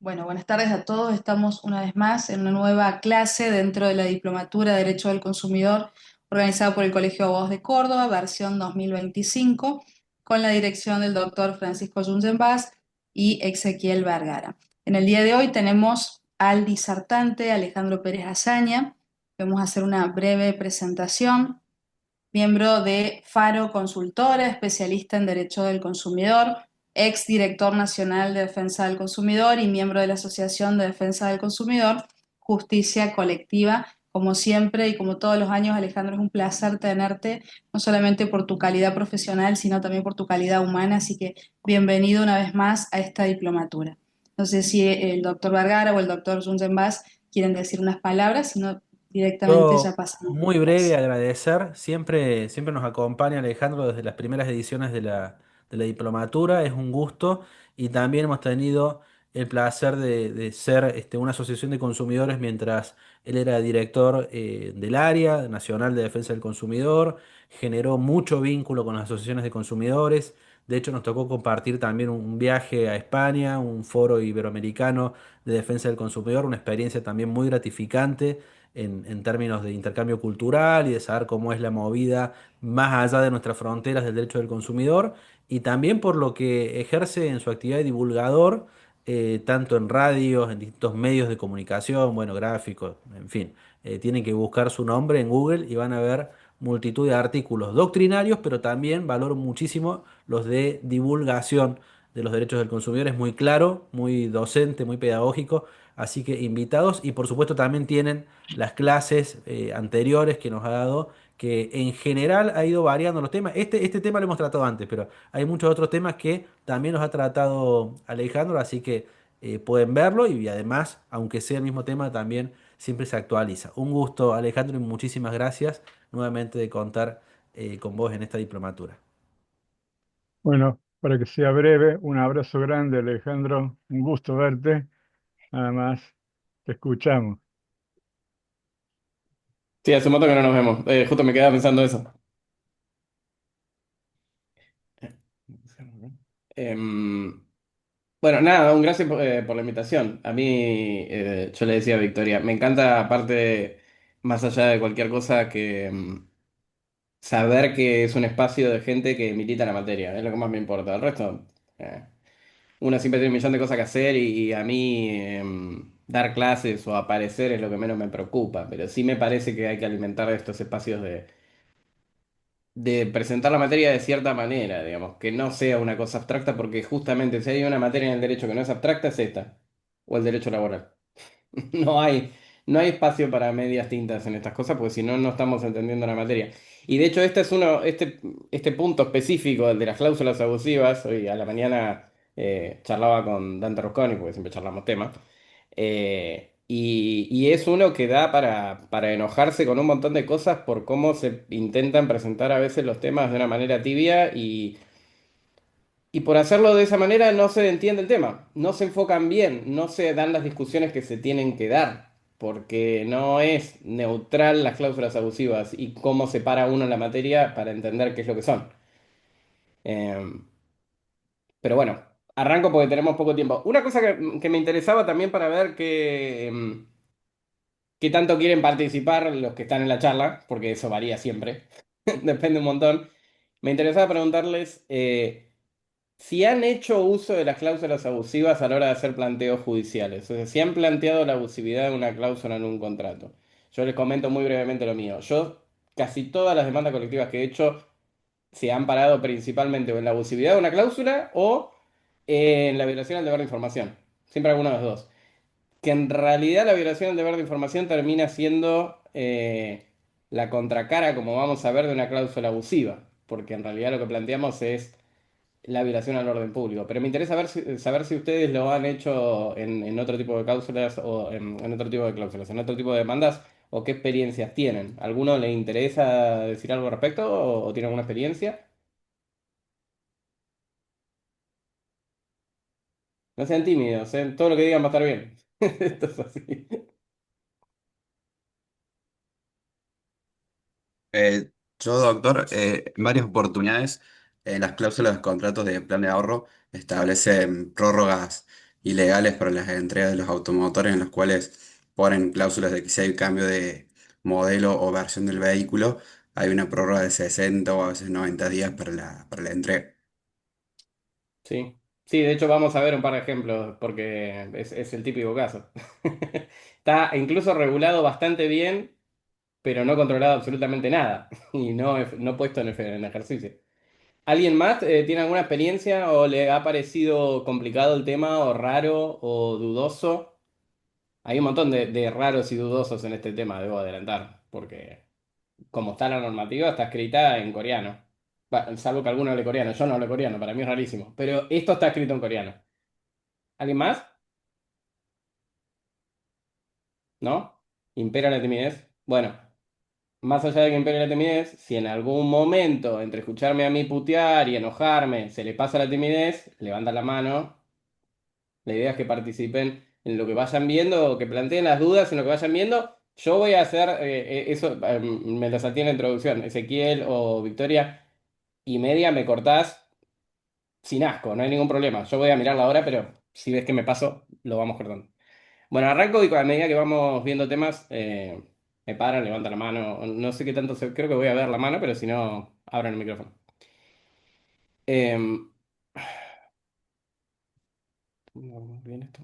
Bueno, buenas tardes a todos. Estamos una vez más en una nueva clase dentro de la Diplomatura de Derecho del Consumidor organizada por el Colegio de Abogados de Córdoba, versión 2025, con la dirección del doctor Francisco Jungenbach y Ezequiel Vergara. En el día de hoy tenemos al disertante Alejandro Pérez Azaña. Vamos a hacer una breve presentación. Miembro de Faro Consultora, especialista en Derecho del Consumidor, ex director nacional de Defensa del Consumidor y miembro de la Asociación de Defensa del Consumidor, Justicia Colectiva. Como siempre y como todos los años, Alejandro, es un placer tenerte, no solamente por tu calidad profesional, sino también por tu calidad humana, así que bienvenido una vez más a esta diplomatura. No sé si el doctor Vergara o el doctor Jungenbach quieren decir unas palabras, sino directamente ya Yo, pasamos a muy la breve, clase. agradecer. Siempre nos acompaña Alejandro desde las primeras ediciones de la diplomatura. Es un gusto. Y también hemos tenido el placer de ser una asociación de consumidores mientras él era director del área nacional de defensa del consumidor. Generó mucho vínculo con las asociaciones de consumidores. De hecho, nos tocó compartir también un viaje a España, un foro iberoamericano de defensa del consumidor, una experiencia también muy gratificante en términos de intercambio cultural y de saber cómo es la movida más allá de nuestras fronteras del derecho del consumidor y también por lo que ejerce en su actividad de divulgador, tanto en radios, en distintos medios de comunicación, bueno, gráficos, en fin. Tienen que buscar su nombre en Google y van a ver multitud de artículos doctrinarios, pero también valoro muchísimo los de divulgación de los derechos del consumidor. Es muy claro, muy docente, muy pedagógico. Así que invitados y por supuesto también tienen las clases anteriores que nos ha dado, que en general ha ido variando los temas. Este tema lo hemos tratado antes, pero hay muchos otros temas que también los ha tratado Alejandro, así que pueden verlo y además, aunque sea el mismo tema, también siempre se actualiza. Un gusto, Alejandro, y muchísimas gracias nuevamente de contar con vos en esta diplomatura. Bueno, para que sea breve, un abrazo grande, Alejandro. Un gusto verte. Nada más, te escuchamos. Sí, hace un montón que no nos vemos. Justo me quedaba pensando eso. Em, bueno, nada, un gracias por la invitación. A mí, yo le decía a Victoria, me encanta, aparte, más allá de cualquier cosa, que saber que es un espacio de gente que milita la materia, es lo que más me importa. El resto, eh, uno siempre tiene un millón de cosas que hacer y a mí dar clases o aparecer es lo que menos me preocupa, pero sí me parece que hay que alimentar estos espacios de presentar la materia de cierta manera, digamos, que no sea una cosa abstracta, porque justamente si hay una materia en el derecho que no es abstracta, es esta, o el derecho laboral. No hay, no hay espacio para medias tintas en estas cosas, porque si no, no estamos entendiendo la materia. Y de hecho, este punto específico, el de las cláusulas abusivas, hoy a la mañana charlaba con Dante Rusconi, porque siempre charlamos temas. Y es uno que da para enojarse con un montón de cosas por cómo se intentan presentar a veces los temas de una manera tibia y por hacerlo de esa manera no se entiende el tema, no se enfocan bien, no se dan las discusiones que se tienen que dar, porque no es neutral las cláusulas abusivas y cómo separa uno la materia para entender qué es lo que son. Eh, pero bueno, arranco porque tenemos poco tiempo. Una cosa que me interesaba también para ver qué tanto quieren participar los que están en la charla, porque eso varía siempre, depende un montón. Me interesaba preguntarles si han hecho uso de las cláusulas abusivas a la hora de hacer planteos judiciales, o sea, si han planteado la abusividad de una cláusula en un contrato. Yo les comento muy brevemente lo mío. Yo, casi todas las demandas colectivas que he hecho se han parado principalmente o en la abusividad de una cláusula o en la violación al deber de información. Siempre alguno de los dos que en realidad la violación del deber de información termina siendo la contracara, como vamos a ver, de una cláusula abusiva, porque en realidad lo que planteamos es la violación al orden público. Pero me interesa saber si ustedes lo han hecho en otro tipo de cláusulas o en otro tipo de cláusulas, en otro tipo de demandas, o qué experiencias tienen. ¿Alguno le interesa decir algo al respecto o tiene alguna experiencia? No sean tímidos, ¿eh? Todo lo que digan va a estar bien. Esto es así. Eh, yo, doctor, en varias oportunidades, las cláusulas de contratos de plan de ahorro establecen prórrogas ilegales para las entregas de los automotores en los cuales ponen cláusulas de que si hay cambio de modelo o versión del vehículo, hay una prórroga de 60 o a veces 90 días para la entrega. Sí. Sí, de hecho vamos a ver un par de ejemplos porque es el típico caso. Está incluso regulado bastante bien, pero no controlado absolutamente nada y no puesto en ejercicio. ¿Alguien más tiene alguna experiencia o le ha parecido complicado el tema o raro o dudoso? Hay un montón de raros y dudosos en este tema, debo adelantar, porque como está la normativa, está escrita en coreano. Salvo que alguno hable coreano, yo no hablo coreano, para mí es rarísimo, pero esto está escrito en coreano. ¿Alguien más? ¿No? ¿Impera la timidez? Bueno, más allá de que impere la timidez, si en algún momento entre escucharme a mí putear y enojarme se le pasa la timidez, levanta la mano. La idea es que participen en lo que vayan viendo, que planteen las dudas en lo que vayan viendo. Yo voy a hacer eso, me lo salté en la introducción. Ezequiel o Victoria y media me cortás sin asco, no hay ningún problema. Yo voy a mirar la hora, pero si ves que me paso, lo vamos cortando. Bueno, arranco y a medida que vamos viendo temas, me paran, levantan la mano. No sé qué tanto, creo que voy a ver la mano, pero si no, abran el micrófono. Em, ¿Vamos bien esto?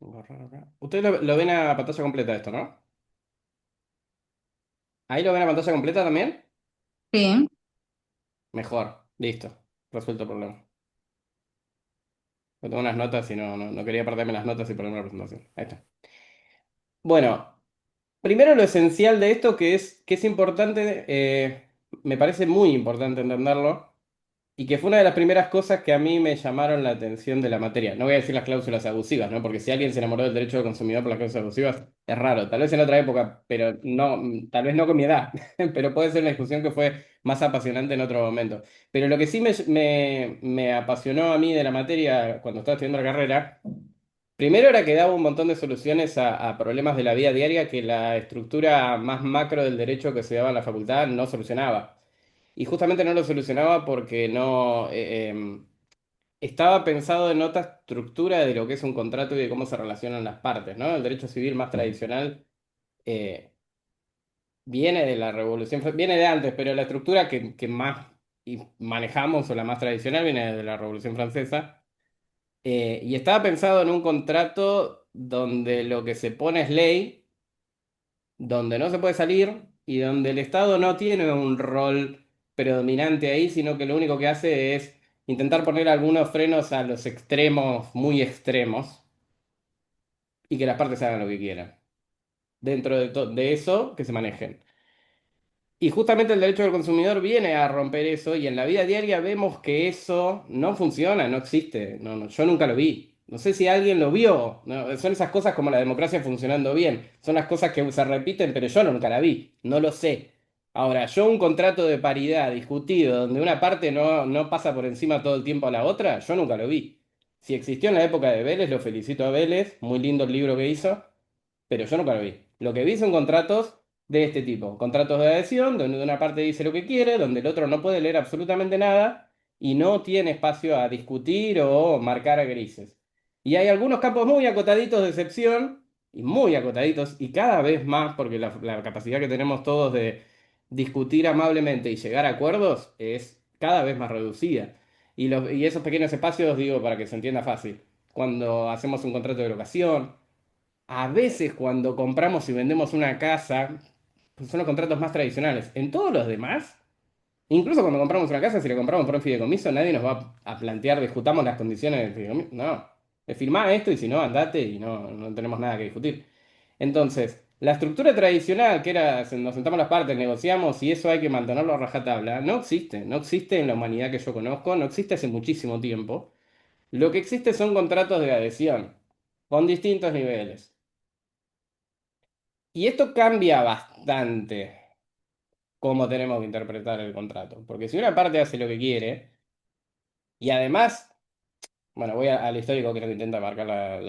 Borrar acá. Ustedes lo ven a pantalla completa esto, ¿no? ¿Ahí lo ven a pantalla completa también? Sí. Mejor, listo, resuelto el problema. Yo tengo unas notas y no quería perderme las notas y ponerme la presentación. Ahí está. Bueno, primero lo esencial de esto que es importante, me parece muy importante entenderlo. Y que fue una de las primeras cosas que a mí me llamaron la atención de la materia. No voy a decir las cláusulas abusivas, ¿no? Porque si alguien se enamoró del derecho del consumidor por las cláusulas abusivas, es raro. Tal vez en otra época, pero no, tal vez no con mi edad. Pero puede ser una discusión que fue más apasionante en otro momento. Pero lo que sí me apasionó a mí de la materia cuando estaba estudiando la carrera, primero era que daba un montón de soluciones a problemas de la vida diaria que la estructura más macro del derecho que se daba en la facultad no solucionaba. Y justamente no lo solucionaba porque no estaba pensado en otra estructura de lo que es un contrato y de cómo se relacionan las partes, ¿no? El derecho civil más tradicional eh, viene de la Revolución, viene de antes, pero la estructura que más manejamos o la más tradicional viene de la Revolución Francesa. Y estaba pensado en un contrato donde lo que se pone es ley, donde no se puede salir y donde el Estado no tiene un rol predominante ahí, sino que lo único que hace es intentar poner algunos frenos a los extremos, muy extremos, y que las partes hagan lo que quieran. Dentro de eso, que se manejen. Y justamente el derecho del consumidor viene a romper eso y en la vida diaria vemos que eso no funciona, no existe. Yo nunca lo vi. No sé si alguien lo vio. No, son esas cosas como la democracia funcionando bien. Son las cosas que se repiten, pero yo nunca la vi. No lo sé. Ahora, yo un contrato de paridad discutido donde una parte no pasa por encima todo el tiempo a la otra, yo nunca lo vi. Si existió en la época de Vélez, lo felicito a Vélez. Muy lindo el libro que hizo, pero yo nunca lo vi. Lo que vi son contratos de este tipo, contratos de adhesión, donde una parte dice lo que quiere, donde el otro no puede leer absolutamente nada y no tiene espacio a discutir o marcar a grises. Y hay algunos campos muy acotaditos de excepción, y muy acotaditos, y cada vez más, porque la capacidad que tenemos todos de discutir amablemente y llegar a acuerdos es cada vez más reducida. Y esos pequeños espacios, digo, para que se entienda fácil, cuando hacemos un contrato de locación, a veces cuando compramos y vendemos una casa, pues son los contratos más tradicionales. En todos los demás, incluso cuando compramos una casa, si la compramos por un fideicomiso, nadie nos va a plantear, discutamos las condiciones del fideicomiso. No, firmá esto y si no, andate y no tenemos nada que discutir. Entonces, la estructura tradicional, que era nos sentamos las partes, negociamos y eso hay que mantenerlo a rajatabla, no existe. No existe en la humanidad que yo conozco, no existe hace muchísimo tiempo. Lo que existe son contratos de adhesión con distintos niveles. Y esto cambia bastante cómo tenemos que interpretar el contrato. Porque si una parte hace lo que quiere, y además, bueno, voy al histórico que es lo que intenta marcar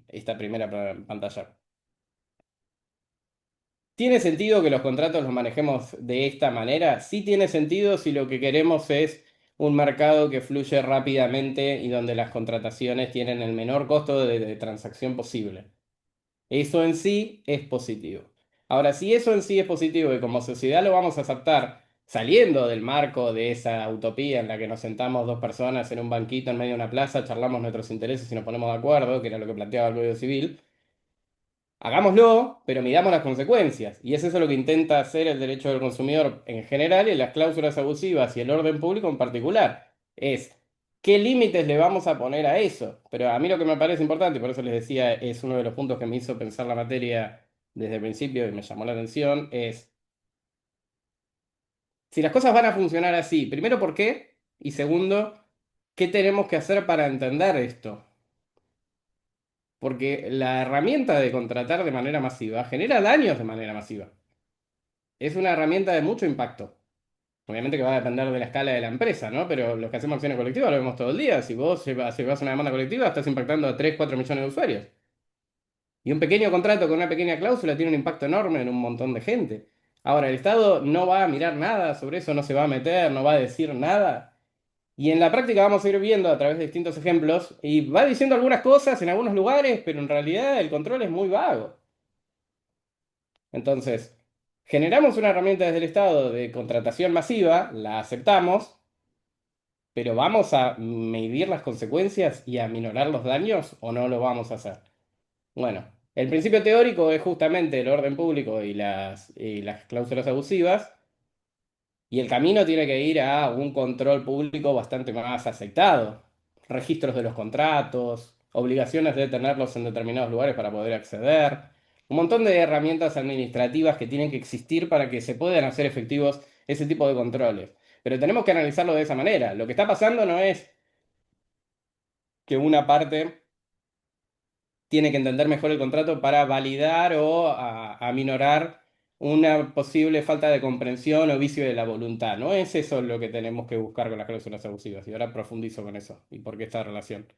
esta primera pantalla. ¿Tiene sentido que los contratos los manejemos de esta manera? Sí tiene sentido si lo que queremos es un mercado que fluye rápidamente y donde las contrataciones tienen el menor costo de transacción posible. Eso en sí es positivo. Ahora, si eso en sí es positivo y como sociedad lo vamos a aceptar, saliendo del marco de esa utopía en la que nos sentamos dos personas en un banquito en medio de una plaza, charlamos nuestros intereses y nos ponemos de acuerdo, que era lo que planteaba el Código Civil, hagámoslo, pero midamos las consecuencias. Y es eso lo que intenta hacer el derecho del consumidor en general y las cláusulas abusivas y el orden público en particular. Es qué límites le vamos a poner a eso. Pero a mí lo que me parece importante, y por eso les decía, es uno de los puntos que me hizo pensar la materia desde el principio y me llamó la atención, es si las cosas van a funcionar así, primero, ¿por qué? Y segundo, ¿qué tenemos que hacer para entender esto? Porque la herramienta de contratar de manera masiva genera daños de manera masiva. Es una herramienta de mucho impacto. Obviamente que va a depender de la escala de la empresa, ¿no? Pero los que hacemos acciones colectivas lo vemos todo el día. Si vos llevas una demanda colectiva, estás impactando a 3 4 millones de usuarios. Y un pequeño contrato con una pequeña cláusula tiene un impacto enorme en un montón de gente. Ahora, el Estado no va a mirar nada sobre eso, no se va a meter, no va a decir nada. Y en la práctica vamos a ir viendo a través de distintos ejemplos y va diciendo algunas cosas en algunos lugares, pero en realidad el control es muy vago. Entonces, generamos una herramienta desde el Estado de contratación masiva, la aceptamos, pero ¿vamos a medir las consecuencias y a minorar los daños o no lo vamos a hacer? Bueno, el principio teórico es justamente el orden público y las cláusulas abusivas, y el camino tiene que ir a un control público bastante más aceptado. Registros de los contratos, obligaciones de tenerlos en determinados lugares para poder acceder, un montón de herramientas administrativas que tienen que existir para que se puedan hacer efectivos ese tipo de controles. Pero tenemos que analizarlo de esa manera. Lo que está pasando no es que una parte tiene que entender mejor el contrato para validar o aminorar una posible falta de comprensión o vicio de la voluntad. No es eso lo que tenemos que buscar con las cláusulas abusivas. Y ahora profundizo con eso y por qué esta relación.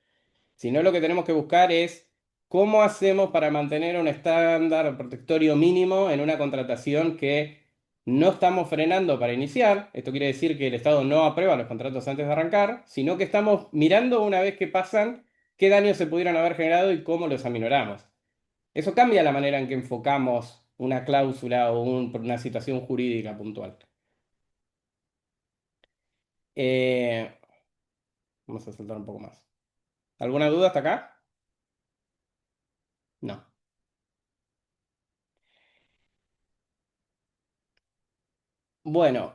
Sino lo que tenemos que buscar es cómo hacemos para mantener un estándar protectorio mínimo en una contratación que no estamos frenando para iniciar. Esto quiere decir que el Estado no aprueba los contratos antes de arrancar, sino que estamos mirando una vez que pasan qué daños se pudieran haber generado y cómo los aminoramos. Eso cambia la manera en que enfocamos una cláusula o una situación jurídica puntual. Eh, Vamos a saltar un poco más. ¿Alguna duda hasta acá? No. Bueno,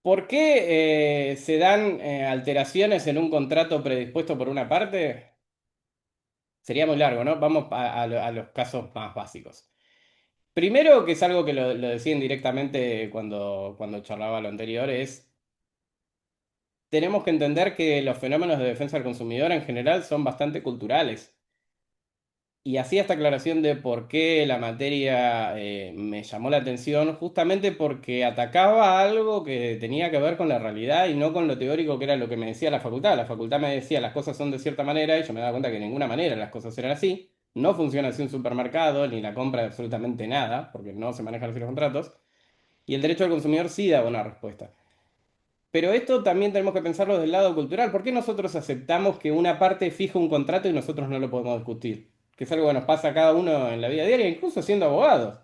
¿por qué se dan alteraciones en un contrato predispuesto por una parte? Sería muy largo, ¿no? Vamos a los casos más básicos. Primero, que es algo que lo decían directamente cuando charlaba lo anterior, es tenemos que entender que los fenómenos de defensa del consumidor en general son bastante culturales. Y hacía esta aclaración de por qué la materia me llamó la atención, justamente porque atacaba algo que tenía que ver con la realidad y no con lo teórico que era lo que me decía la facultad. La facultad me decía las cosas son de cierta manera y yo me daba cuenta que de ninguna manera las cosas eran así. No funciona así un supermercado ni la compra de absolutamente nada, porque no se manejan así los contratos. Y el derecho del consumidor sí da una respuesta. Pero esto también tenemos que pensarlo del lado cultural. ¿Por qué nosotros aceptamos que una parte fija un contrato y nosotros no lo podemos discutir? Que es algo que nos pasa a cada uno en la vida diaria, incluso siendo abogados.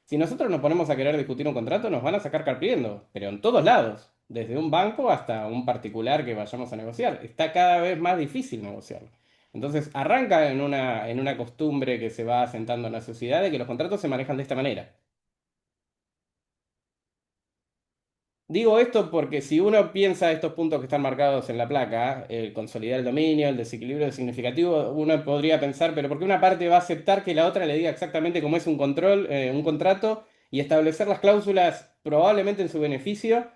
Si nosotros nos ponemos a querer discutir un contrato, nos van a sacar carpiendo, pero en todos lados, desde un banco hasta un particular que vayamos a negociar. Está cada vez más difícil negociarlo. Entonces arranca en una costumbre que se va asentando en la sociedad de que los contratos se manejan de esta manera. Digo esto porque si uno piensa estos puntos que están marcados en la placa, el consolidar el dominio, el desequilibrio significativo, uno podría pensar, pero ¿por qué una parte va a aceptar que la otra le diga exactamente cómo es un control, un contrato y establecer las cláusulas probablemente en su beneficio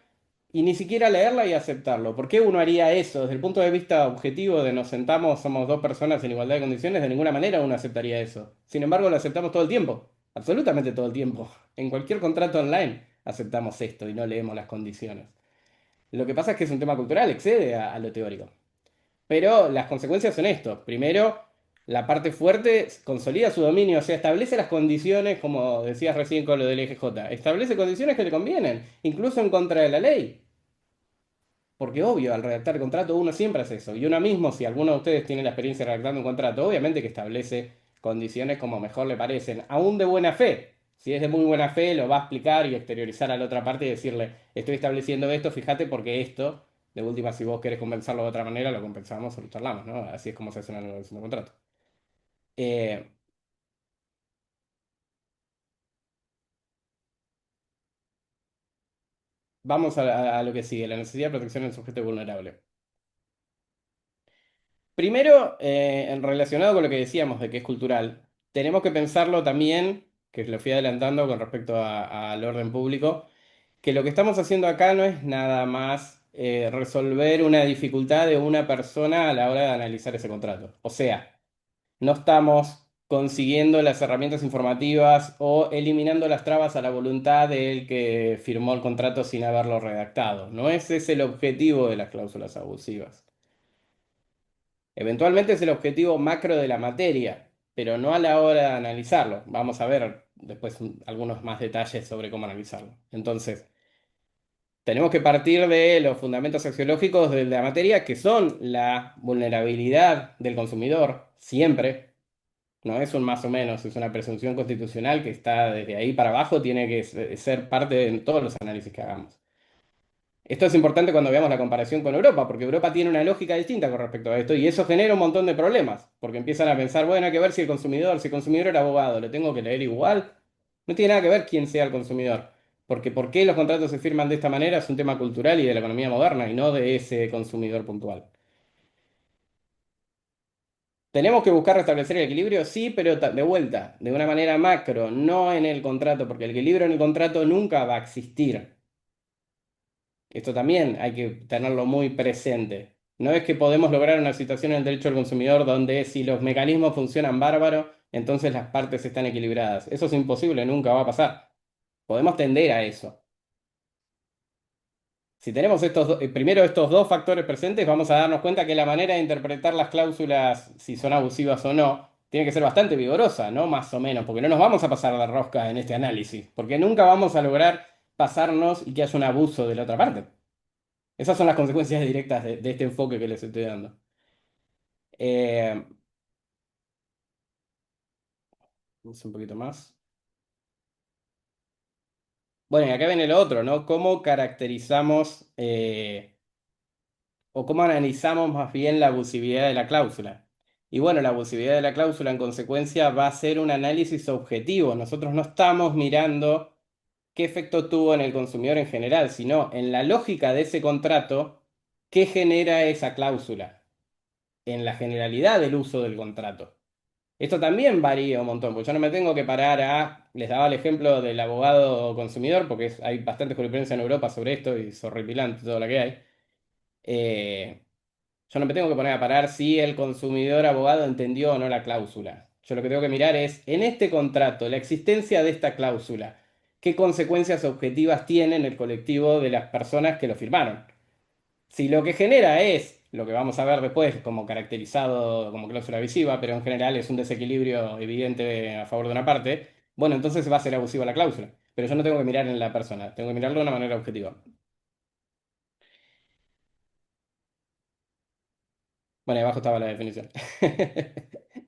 y ni siquiera leerla y aceptarlo? ¿Por qué uno haría eso? Desde el punto de vista objetivo de nos sentamos, somos dos personas en igualdad de condiciones, de ninguna manera uno aceptaría eso. Sin embargo, lo aceptamos todo el tiempo, absolutamente todo el tiempo. En cualquier contrato online aceptamos esto y no leemos las condiciones. Lo que pasa es que es un tema cultural, excede a lo teórico. Pero las consecuencias son esto. Primero, La parte fuerte consolida su dominio, o sea, establece las condiciones, como decías recién con lo del EGJ, establece condiciones que le convienen, incluso en contra de la ley. Porque obvio, al redactar el contrato uno siempre hace eso. Y uno mismo, si alguno de ustedes tiene la experiencia redactando un contrato, obviamente que establece condiciones como mejor le parecen, aún de buena fe. Si es de muy buena fe, lo va a explicar y exteriorizar a la otra parte y decirle, estoy estableciendo esto, fíjate porque esto, de última, si vos querés compensarlo de otra manera, lo compensamos o lo charlamos, ¿no? Así es como se hace una negociación de contrato. Eh, vamos a lo que sigue, la necesidad de protección del sujeto vulnerable. Primero, en relacionado con lo que decíamos de que es cultural, tenemos que pensarlo también, que lo fui adelantando con respecto al orden público, que lo que estamos haciendo acá no es nada más resolver una dificultad de una persona a la hora de analizar ese contrato. O sea, no estamos consiguiendo las herramientas informativas o eliminando las trabas a la voluntad del que firmó el contrato sin haberlo redactado. No ese es el objetivo de las cláusulas abusivas. Eventualmente es el objetivo macro de la materia, pero no a la hora de analizarlo. Vamos a ver después algunos más detalles sobre cómo analizarlo. Entonces, tenemos que partir de los fundamentos axiológicos de la materia, que son la vulnerabilidad del consumidor, siempre. No es un más o menos, es una presunción constitucional que está desde ahí para abajo, tiene que ser parte de todos los análisis que hagamos. Esto es importante cuando veamos la comparación con Europa, porque Europa tiene una lógica distinta con respecto a esto y eso genera un montón de problemas, porque empiezan a pensar, bueno, hay que ver si el consumidor era abogado, ¿lo tengo que leer igual? No tiene nada que ver quién sea el consumidor, porque por qué los contratos se firman de esta manera es un tema cultural y de la economía moderna y no de ese consumidor puntual. ¿Tenemos que buscar restablecer el equilibrio? Sí, pero de vuelta, de una manera macro, no en el contrato, porque el equilibrio en el contrato nunca va a existir. Esto también hay que tenerlo muy presente. No es que podemos lograr una situación en el derecho del consumidor donde si los mecanismos funcionan bárbaro, entonces las partes están equilibradas. Eso es imposible, nunca va a pasar. Podemos tender a eso. Si tenemos primero estos dos factores presentes, vamos a darnos cuenta que la manera de interpretar las cláusulas, si son abusivas o no, tiene que ser bastante vigorosa, ¿no? Más o menos, porque no nos vamos a pasar la rosca en este análisis, porque nunca vamos a lograr pasarnos y que haya un abuso de la otra parte. Esas son las consecuencias directas de este enfoque que les estoy dando. Eh, Vamos un poquito más. Bueno, y acá viene lo otro, ¿no? ¿Cómo caracterizamos o cómo analizamos más bien la abusividad de la cláusula? Y bueno, la abusividad de la cláusula en consecuencia va a ser un análisis objetivo. Nosotros no estamos mirando qué efecto tuvo en el consumidor en general, sino en la lógica de ese contrato, qué genera esa cláusula, en la generalidad del uso del contrato. Esto también varía un montón, porque yo no me tengo que parar les daba el ejemplo del abogado consumidor, porque hay bastante jurisprudencia en Europa sobre esto y es horripilante todo lo que hay. Eh, yo no me tengo que poner a parar si el consumidor abogado entendió o no la cláusula. Yo lo que tengo que mirar es, en este contrato, la existencia de esta cláusula, ¿qué consecuencias objetivas tiene en el colectivo de las personas que lo firmaron? Si lo que genera es lo que vamos a ver después como caracterizado como cláusula abusiva, pero en general es un desequilibrio evidente a favor de una parte, bueno, entonces va a ser abusiva la cláusula. Pero yo no tengo que mirar en la persona, tengo que mirarlo de una manera objetiva. Bueno, y abajo estaba la definición.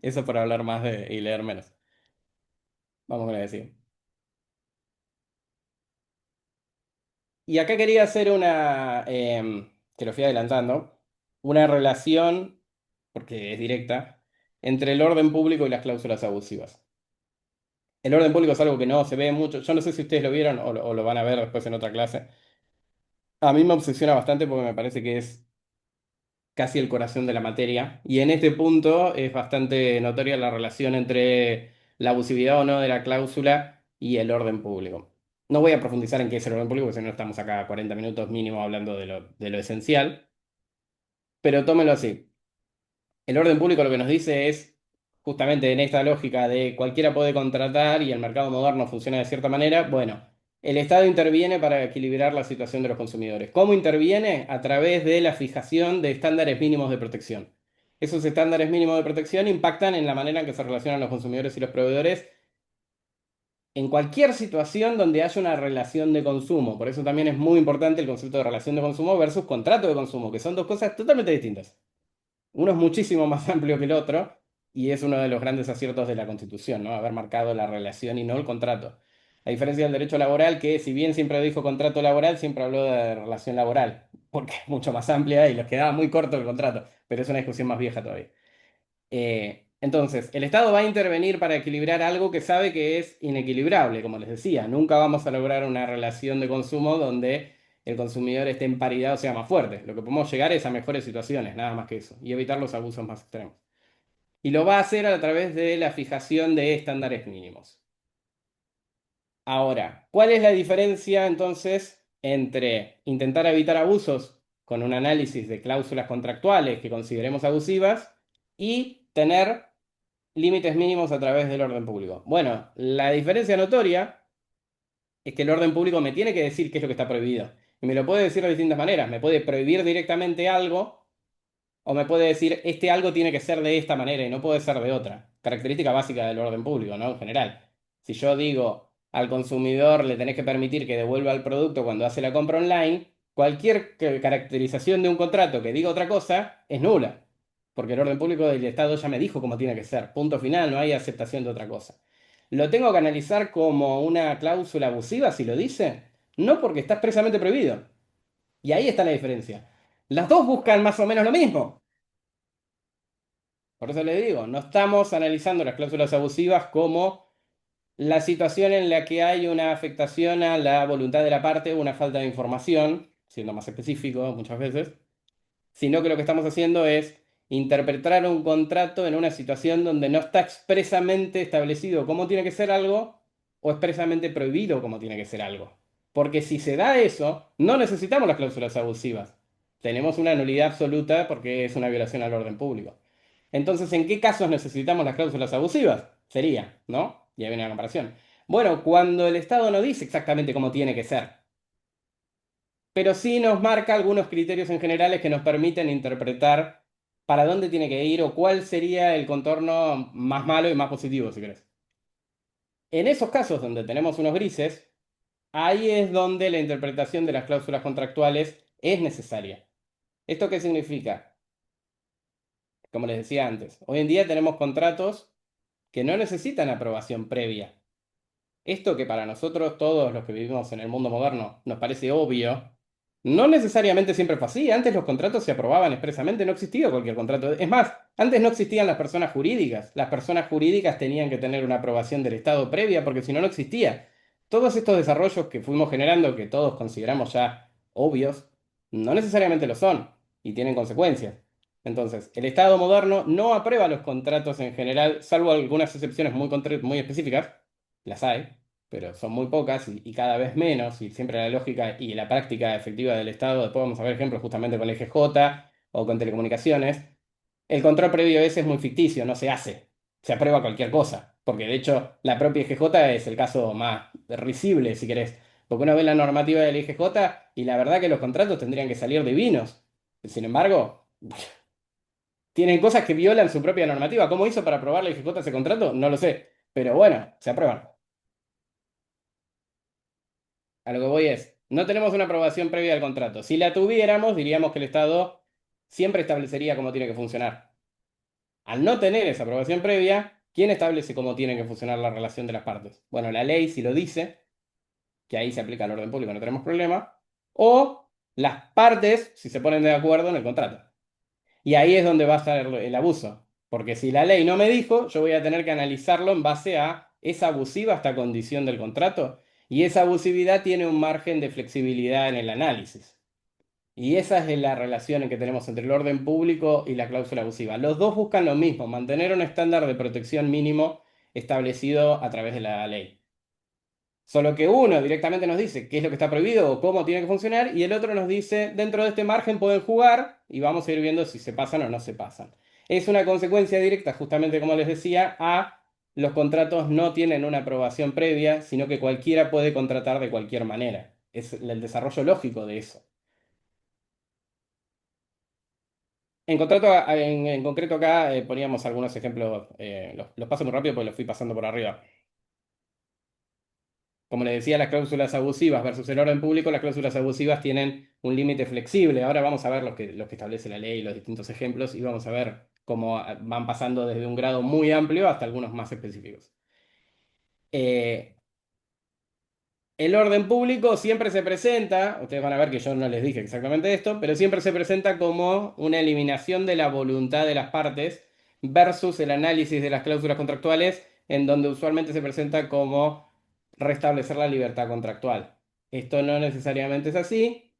Eso por hablar más y leer menos. Vamos con la que sigue. Y acá quería hacer que lo fui adelantando, una relación, porque es directa, entre el orden público y las cláusulas abusivas. El orden público es algo que no se ve mucho. Yo no sé si ustedes lo vieron o lo van a ver después en otra clase. A mí me obsesiona bastante porque me parece que es casi el corazón de la materia. Y en este punto es bastante notoria la relación entre la abusividad o no de la cláusula y el orden público. No voy a profundizar en qué es el orden público, porque si no estamos acá 40 minutos mínimo hablando de lo esencial, pero tómenlo así. El orden público lo que nos dice es, justamente en esta lógica de cualquiera puede contratar y el mercado moderno funciona de cierta manera, bueno, el Estado interviene para equilibrar la situación de los consumidores. ¿Cómo interviene? A través de la fijación de estándares mínimos de protección. Esos estándares mínimos de protección impactan en la manera en que se relacionan los consumidores y los proveedores en cualquier situación donde haya una relación de consumo. Por eso también es muy importante el concepto de relación de consumo versus contrato de consumo, que son dos cosas totalmente distintas. Uno es muchísimo más amplio que el otro y es uno de los grandes aciertos de la Constitución, ¿no? Haber marcado la relación y no el contrato. A diferencia del derecho laboral, que si bien siempre dijo contrato laboral, siempre habló de relación laboral, porque es mucho más amplia y les quedaba muy corto el contrato, pero es una discusión más vieja todavía. Entonces, el Estado va a intervenir para equilibrar algo que sabe que es inequilibrable, como les decía. Nunca vamos a lograr una relación de consumo donde el consumidor esté en paridad o sea más fuerte. Lo que podemos llegar es a mejores situaciones, nada más que eso, y evitar los abusos más extremos. Y lo va a hacer a través de la fijación de estándares mínimos. Ahora, ¿cuál es la diferencia entonces entre intentar evitar abusos con un análisis de cláusulas contractuales que consideremos abusivas y tener límites mínimos a través del orden público? Bueno, la diferencia notoria es que el orden público me tiene que decir qué es lo que está prohibido. Y me lo puede decir de distintas maneras. Me puede prohibir directamente algo o me puede decir este algo tiene que ser de esta manera y no puede ser de otra. Característica básica del orden público, ¿no? En general. Si yo digo al consumidor le tenés que permitir que devuelva el producto cuando hace la compra online, cualquier caracterización de un contrato que diga otra cosa es nula. Porque el orden público del Estado ya me dijo cómo tiene que ser. Punto final, no hay aceptación de otra cosa. ¿Lo tengo que analizar como una cláusula abusiva si lo dice? No, porque está expresamente prohibido. Y ahí está la diferencia. Las dos buscan más o menos lo mismo. Por eso le digo, no estamos analizando las cláusulas abusivas como la situación en la que hay una afectación a la voluntad de la parte o una falta de información, siendo más específico muchas veces, sino que lo que estamos haciendo es interpretar un contrato en una situación donde no está expresamente establecido cómo tiene que ser algo o expresamente prohibido cómo tiene que ser algo. Porque si se da eso, no necesitamos las cláusulas abusivas. Tenemos una nulidad absoluta porque es una violación al orden público. Entonces, ¿en qué casos necesitamos las cláusulas abusivas? Sería, ¿no? Y ahí viene la comparación. Bueno, cuando el Estado no dice exactamente cómo tiene que ser, pero sí nos marca algunos criterios en generales que nos permiten interpretar para dónde tiene que ir o cuál sería el contorno más malo y más positivo, si querés. En esos casos donde tenemos unos grises, ahí es donde la interpretación de las cláusulas contractuales es necesaria. ¿Esto qué significa? Como les decía antes, hoy en día tenemos contratos que no necesitan aprobación previa. Esto que para nosotros, todos los que vivimos en el mundo moderno, nos parece obvio, no necesariamente siempre fue así. Antes los contratos se aprobaban expresamente, no existía cualquier contrato. Es más, antes no existían las personas jurídicas. Las personas jurídicas tenían que tener una aprobación del Estado previa porque si no, no existía. Todos estos desarrollos que fuimos generando, que todos consideramos ya obvios, no necesariamente lo son y tienen consecuencias. Entonces, el Estado moderno no aprueba los contratos en general, salvo algunas excepciones muy específicas, las hay, pero son muy pocas y cada vez menos, y siempre la lógica y la práctica efectiva del Estado, después vamos a ver ejemplos justamente con el EGJ o con telecomunicaciones, el control previo ese es muy ficticio, no se hace, se aprueba cualquier cosa, porque de hecho la propia EGJ es el caso más risible, si querés, porque uno ve la normativa del EGJ y la verdad que los contratos tendrían que salir divinos, sin embargo, tienen cosas que violan su propia normativa. ¿Cómo hizo para aprobar la EGJ ese contrato? No lo sé, pero bueno, se aprueban. A lo que voy es, no tenemos una aprobación previa del contrato. Si la tuviéramos, diríamos que el Estado siempre establecería cómo tiene que funcionar. Al no tener esa aprobación previa, ¿quién establece cómo tiene que funcionar la relación de las partes? Bueno, la ley si lo dice, que ahí se aplica el orden público, no tenemos problema, o las partes si se ponen de acuerdo en el contrato. Y ahí es donde va a estar el abuso. Porque si la ley no me dijo, yo voy a tener que analizarlo en base a ¿es abusiva esta condición del contrato? Y esa abusividad tiene un margen de flexibilidad en el análisis. Y esa es la relación que tenemos entre el orden público y la cláusula abusiva. Los dos buscan lo mismo, mantener un estándar de protección mínimo establecido a través de la ley. Solo que uno directamente nos dice qué es lo que está prohibido o cómo tiene que funcionar, y el otro nos dice, dentro de este margen pueden jugar y vamos a ir viendo si se pasan o no se pasan. Es una consecuencia directa, justamente como les decía, a los contratos no tienen una aprobación previa, sino que cualquiera puede contratar de cualquier manera. Es el desarrollo lógico de eso. En concreto acá poníamos algunos ejemplos, los paso muy rápido porque los fui pasando por arriba. Como les decía, las cláusulas abusivas versus el orden público, las cláusulas abusivas tienen un límite flexible. Ahora vamos a ver lo que establece la ley, los distintos ejemplos, y vamos a ver cómo van pasando desde un grado muy amplio hasta algunos más específicos. Eh, el orden público siempre se presenta, ustedes van a ver que yo no les dije exactamente esto, pero siempre se presenta como una eliminación de la voluntad de las partes versus el análisis de las cláusulas contractuales, en donde usualmente se presenta como restablecer la libertad contractual. Esto no necesariamente es así,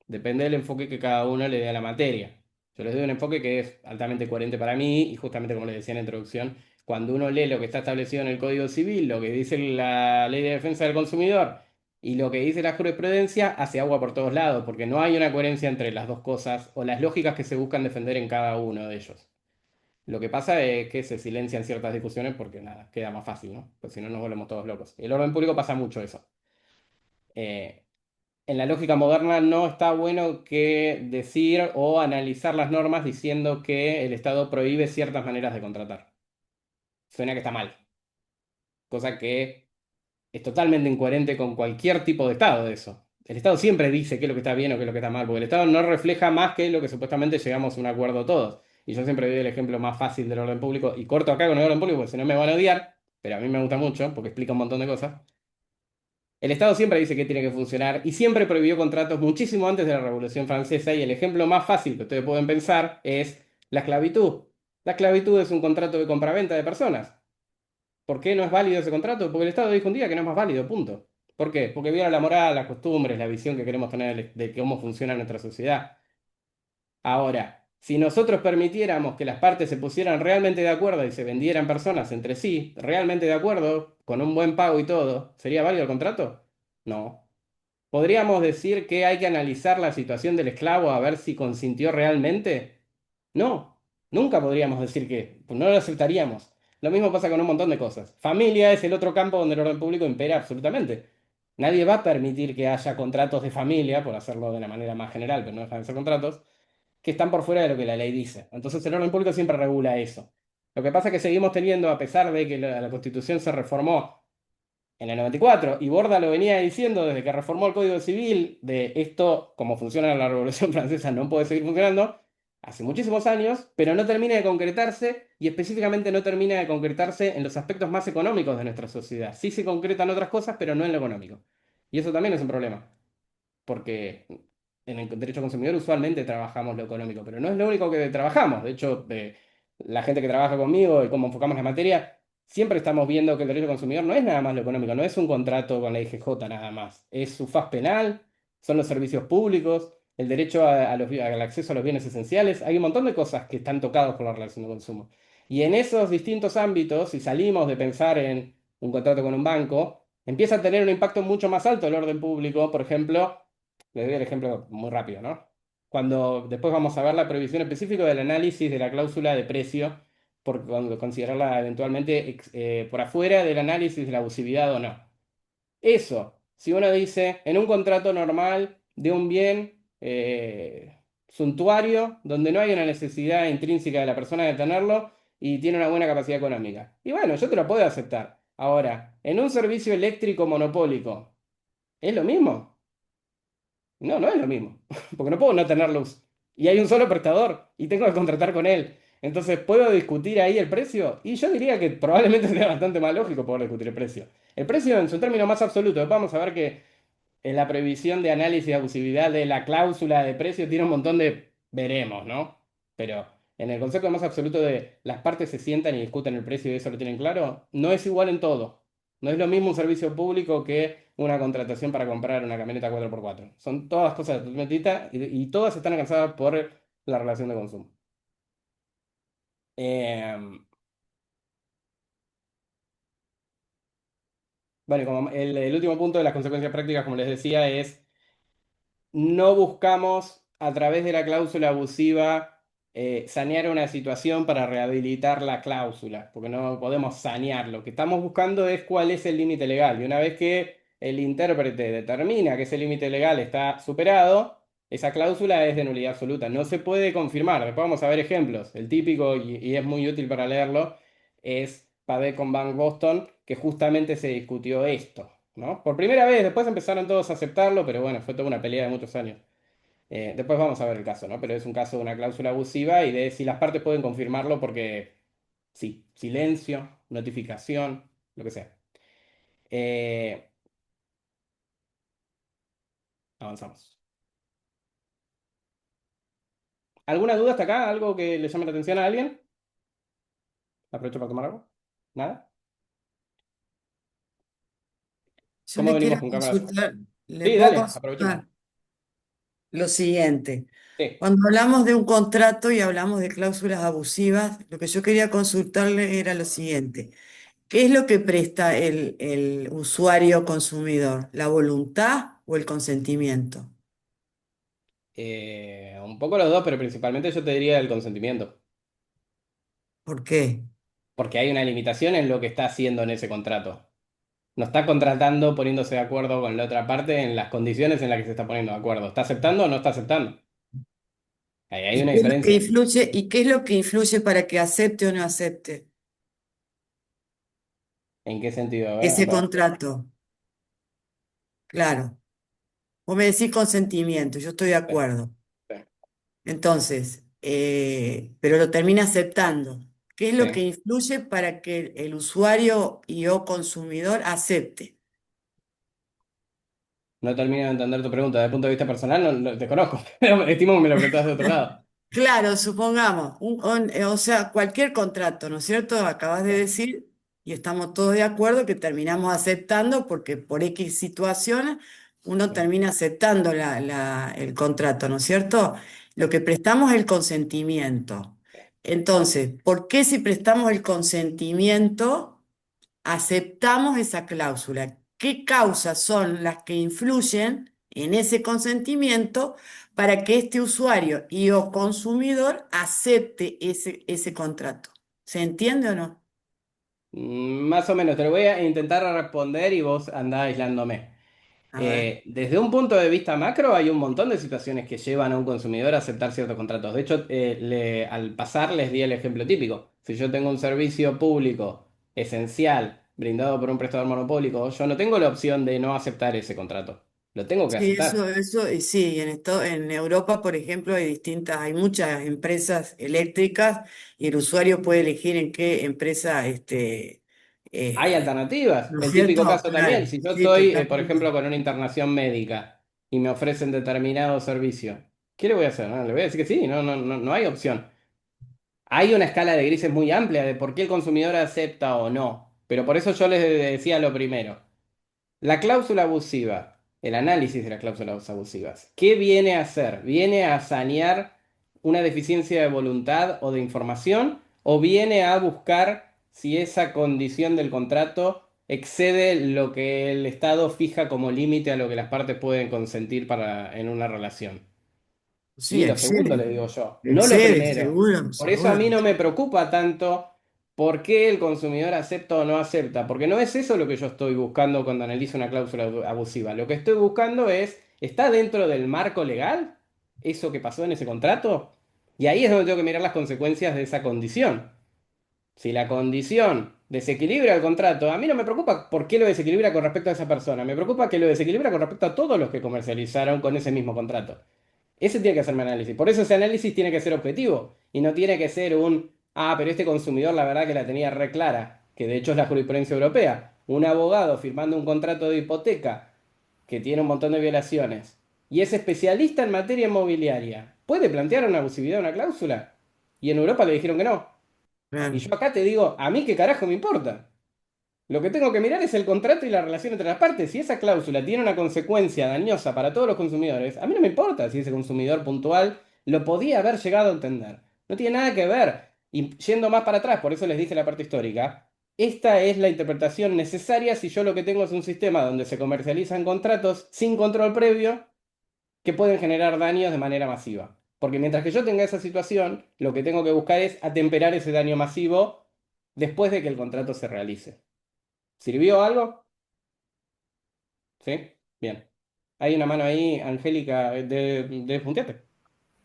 depende del enfoque que cada uno le dé a la materia. Yo les doy un enfoque que es altamente coherente para mí y justamente como les decía en la introducción, cuando uno lee lo que está establecido en el Código Civil, lo que dice la Ley de Defensa del Consumidor y lo que dice la jurisprudencia, hace agua por todos lados, porque no hay una coherencia entre las dos cosas o las lógicas que se buscan defender en cada uno de ellos. Lo que pasa es que se silencian ciertas discusiones porque nada, queda más fácil, ¿no? Pues si no nos volvemos todos locos. El orden público pasa mucho eso. Eh, en la lógica moderna no está bueno que decir o analizar las normas diciendo que el Estado prohíbe ciertas maneras de contratar. Suena que está mal, cosa que es totalmente incoherente con cualquier tipo de Estado de eso. El Estado siempre dice qué es lo que está bien o qué es lo que está mal, porque el Estado no refleja más que lo que supuestamente llegamos a un acuerdo todos. Y yo siempre doy el ejemplo más fácil del orden público, y corto acá con el orden público, porque si no me van a odiar, pero a mí me gusta mucho porque explica un montón de cosas. El Estado siempre dice que tiene que funcionar y siempre prohibió contratos muchísimo antes de la Revolución Francesa, y el ejemplo más fácil que ustedes pueden pensar es la esclavitud. La esclavitud es un contrato de compraventa de personas. ¿Por qué no es válido ese contrato? Porque el Estado dijo un día que no es más válido, punto. ¿Por qué? Porque viola la moral, las costumbres, la visión que queremos tener de cómo funciona nuestra sociedad. Ahora, si nosotros permitiéramos que las partes se pusieran realmente de acuerdo y se vendieran personas entre sí, realmente de acuerdo, con un buen pago y todo, ¿sería válido el contrato? No. ¿Podríamos decir que hay que analizar la situación del esclavo a ver si consintió realmente? No, nunca podríamos decir que, pues no lo aceptaríamos. Lo mismo pasa con un montón de cosas. Familia es el otro campo donde el orden público impera absolutamente. Nadie va a permitir que haya contratos de familia, por hacerlo de la manera más general, pero no dejan de ser contratos, que están por fuera de lo que la ley dice. Entonces el orden público siempre regula eso. Lo que pasa es que seguimos teniendo, a pesar de que la Constitución se reformó en el 94, y Borda lo venía diciendo desde que reformó el Código Civil, de esto, como funciona la Revolución Francesa, no puede seguir funcionando, hace muchísimos años, pero no termina de concretarse, y específicamente no termina de concretarse en los aspectos más económicos de nuestra sociedad. Sí se concretan otras cosas, pero no en lo económico. Y eso también es un problema, porque en el derecho consumidor usualmente trabajamos lo económico, pero no es lo único que trabajamos. De hecho, la gente que trabaja conmigo y cómo enfocamos la materia, siempre estamos viendo que el derecho consumidor no es nada más lo económico, no es un contrato con la IGJ nada más, es su faz penal, son los servicios públicos, el derecho al acceso a los bienes esenciales, hay un montón de cosas que están tocados por la relación de consumo. Y en esos distintos ámbitos, si salimos de pensar en un contrato con un banco, empieza a tener un impacto mucho más alto el orden público. Por ejemplo, les doy el ejemplo muy rápido, ¿no? Cuando después vamos a ver la prohibición específica del análisis de la cláusula de precio, por considerarla eventualmente por afuera del análisis de la abusividad o no. Eso, si uno dice en un contrato normal de un bien suntuario, donde no hay una necesidad intrínseca de la persona de tenerlo y tiene una buena capacidad económica. Y bueno, yo te lo puedo aceptar. Ahora, en un servicio eléctrico monopólico, ¿es lo mismo? No, no es lo mismo, porque no puedo no tener luz. Y hay un solo prestador y tengo que contratar con él. Entonces, ¿puedo discutir ahí el precio? Y yo diría que probablemente sería bastante más lógico poder discutir el precio. El precio en su término más absoluto. Vamos a ver que en la previsión de análisis de abusividad de la cláusula de precio tiene un montón de veremos, ¿no? Pero en el concepto más absoluto de las partes se sientan y discuten el precio y eso lo tienen claro, no es igual en todo. No es lo mismo un servicio público que una contratación para comprar una camioneta 4x4. Son todas cosas totalmente distintas y todas están alcanzadas por la relación de consumo. Eh, bueno, y como el último punto de las consecuencias prácticas, como les decía, es no buscamos a través de la cláusula abusiva sanear una situación para rehabilitar la cláusula, porque no podemos sanear. Lo que estamos buscando es cuál es el límite legal. Y una vez que el intérprete determina que ese límite legal está superado, esa cláusula es de nulidad absoluta, no se puede confirmar. Después vamos a ver ejemplos. El típico, y es muy útil para leerlo, es Pade con Bank Boston, que justamente se discutió esto, ¿no? Por primera vez, después empezaron todos a aceptarlo, pero bueno, fue toda una pelea de muchos años. Después vamos a ver el caso, ¿no? Pero es un caso de una cláusula abusiva y de si las partes pueden confirmarlo porque sí, silencio, notificación, lo que sea. Eh, avanzamos. ¿Alguna duda hasta acá? ¿Algo que le llame la atención a alguien? Aprovecho para tomar algo. ¿Nada? Yo ¿Cómo le venimos quiero con cámaras? consultar, le Sí, puedo dale, aprovechemos. consultar lo siguiente. Sí. Cuando hablamos de un contrato y hablamos de cláusulas abusivas, lo que yo quería consultarle era lo siguiente. ¿Qué es lo que presta el usuario consumidor? ¿La voluntad o el consentimiento? Un poco los dos, pero principalmente yo te diría el consentimiento. ¿Por qué? Porque hay una limitación en lo que está haciendo en ese contrato. No está contratando poniéndose de acuerdo con la otra parte en las condiciones en las que se está poniendo de acuerdo. ¿Está aceptando o no está aceptando? Ahí hay ¿Y una qué es lo que diferencia. influye, y qué es lo que influye para que acepte o no acepte ¿En qué sentido? A ver, ese contrato? Claro, vos me decís consentimiento, yo estoy de sí, acuerdo. sí, Entonces, pero lo termina aceptando. ¿Qué es lo que sí. influye para que el usuario y o consumidor acepte? No termino de entender tu pregunta. Desde el punto de vista personal, no, no te conozco. Pero estimo que me lo preguntás de otro lado. Claro, supongamos, o sea, cualquier contrato, ¿no es cierto? Acabas de Sí, decir, y estamos todos de acuerdo que terminamos aceptando porque por X situaciones uno sí. termina aceptando el contrato, ¿no es cierto? Lo que prestamos es el consentimiento. Entonces, ¿por qué si prestamos el consentimiento aceptamos esa cláusula? ¿Qué causas son las que influyen en ese consentimiento para que este usuario y o consumidor acepte ese contrato? ¿Se entiende o no? Más o menos, te lo voy a intentar responder y vos andá aislándome. A ver. Desde un punto de vista macro, hay un montón de situaciones que llevan a un consumidor a aceptar ciertos contratos. De hecho, al pasar les di el ejemplo típico. Si yo tengo un servicio público esencial brindado por un prestador monopólico, yo no tengo la opción de no aceptar ese contrato. Lo tengo que Sí, aceptar. y sí, en Europa, por ejemplo, hay muchas empresas eléctricas y el usuario puede elegir en qué empresa, Hay alternativas. ¿no es El típico cierto? caso también, Claro, si yo sí, estoy, por totalmente. ejemplo, con una internación médica y me ofrecen determinado servicio, ¿qué le voy a hacer? No, le voy a decir que sí, no, no, no, no hay opción. Hay una escala de grises muy amplia de por qué el consumidor acepta o no, pero por eso yo les decía lo primero. La cláusula abusiva, el análisis de las cláusulas abusivas, ¿qué viene a hacer? ¿Viene a sanear una deficiencia de voluntad o de información o viene a buscar si esa condición del contrato excede lo que el Estado fija como límite a lo que las partes pueden consentir en una relación? Sí, Y lo segundo excede, le digo yo, no lo excede, primero. seguro, Por eso a seguro. mí no me preocupa tanto por qué el consumidor acepta o no acepta, porque no es eso lo que yo estoy buscando cuando analizo una cláusula abusiva. Lo que estoy buscando es, ¿está dentro del marco legal eso que pasó en ese contrato? Y ahí es donde tengo que mirar las consecuencias de esa condición. Si la condición desequilibra el contrato, a mí no me preocupa por qué lo desequilibra con respecto a esa persona, me preocupa que lo desequilibra con respecto a todos los que comercializaron con ese mismo contrato. Ese tiene que hacer mi análisis. Por eso ese análisis tiene que ser objetivo y no tiene que ser pero este consumidor la verdad que la tenía re clara, que de hecho es la jurisprudencia europea. Un abogado firmando un contrato de hipoteca que tiene un montón de violaciones y es especialista en materia inmobiliaria, ¿puede plantear una abusividad, una cláusula? Y en Europa le dijeron que no. Y Claro. yo acá te digo, ¿a mí qué carajo me importa? Lo que tengo que mirar es el contrato y la relación entre las partes. Si esa cláusula tiene una consecuencia dañosa para todos los consumidores, a mí no me importa si ese consumidor puntual lo podía haber llegado a entender. No tiene nada que ver. Y yendo más para atrás, por eso les dije la parte histórica, esta es la interpretación necesaria si yo lo que tengo es un sistema donde se comercializan contratos sin control previo que pueden generar daños de manera masiva. Porque mientras que yo tenga esa situación, lo que tengo que buscar es atemperar ese daño masivo después de que el contrato se realice. ¿Sirvió algo? ¿Sí? Bien. Hay una mano ahí, Angélica, de Puntiate.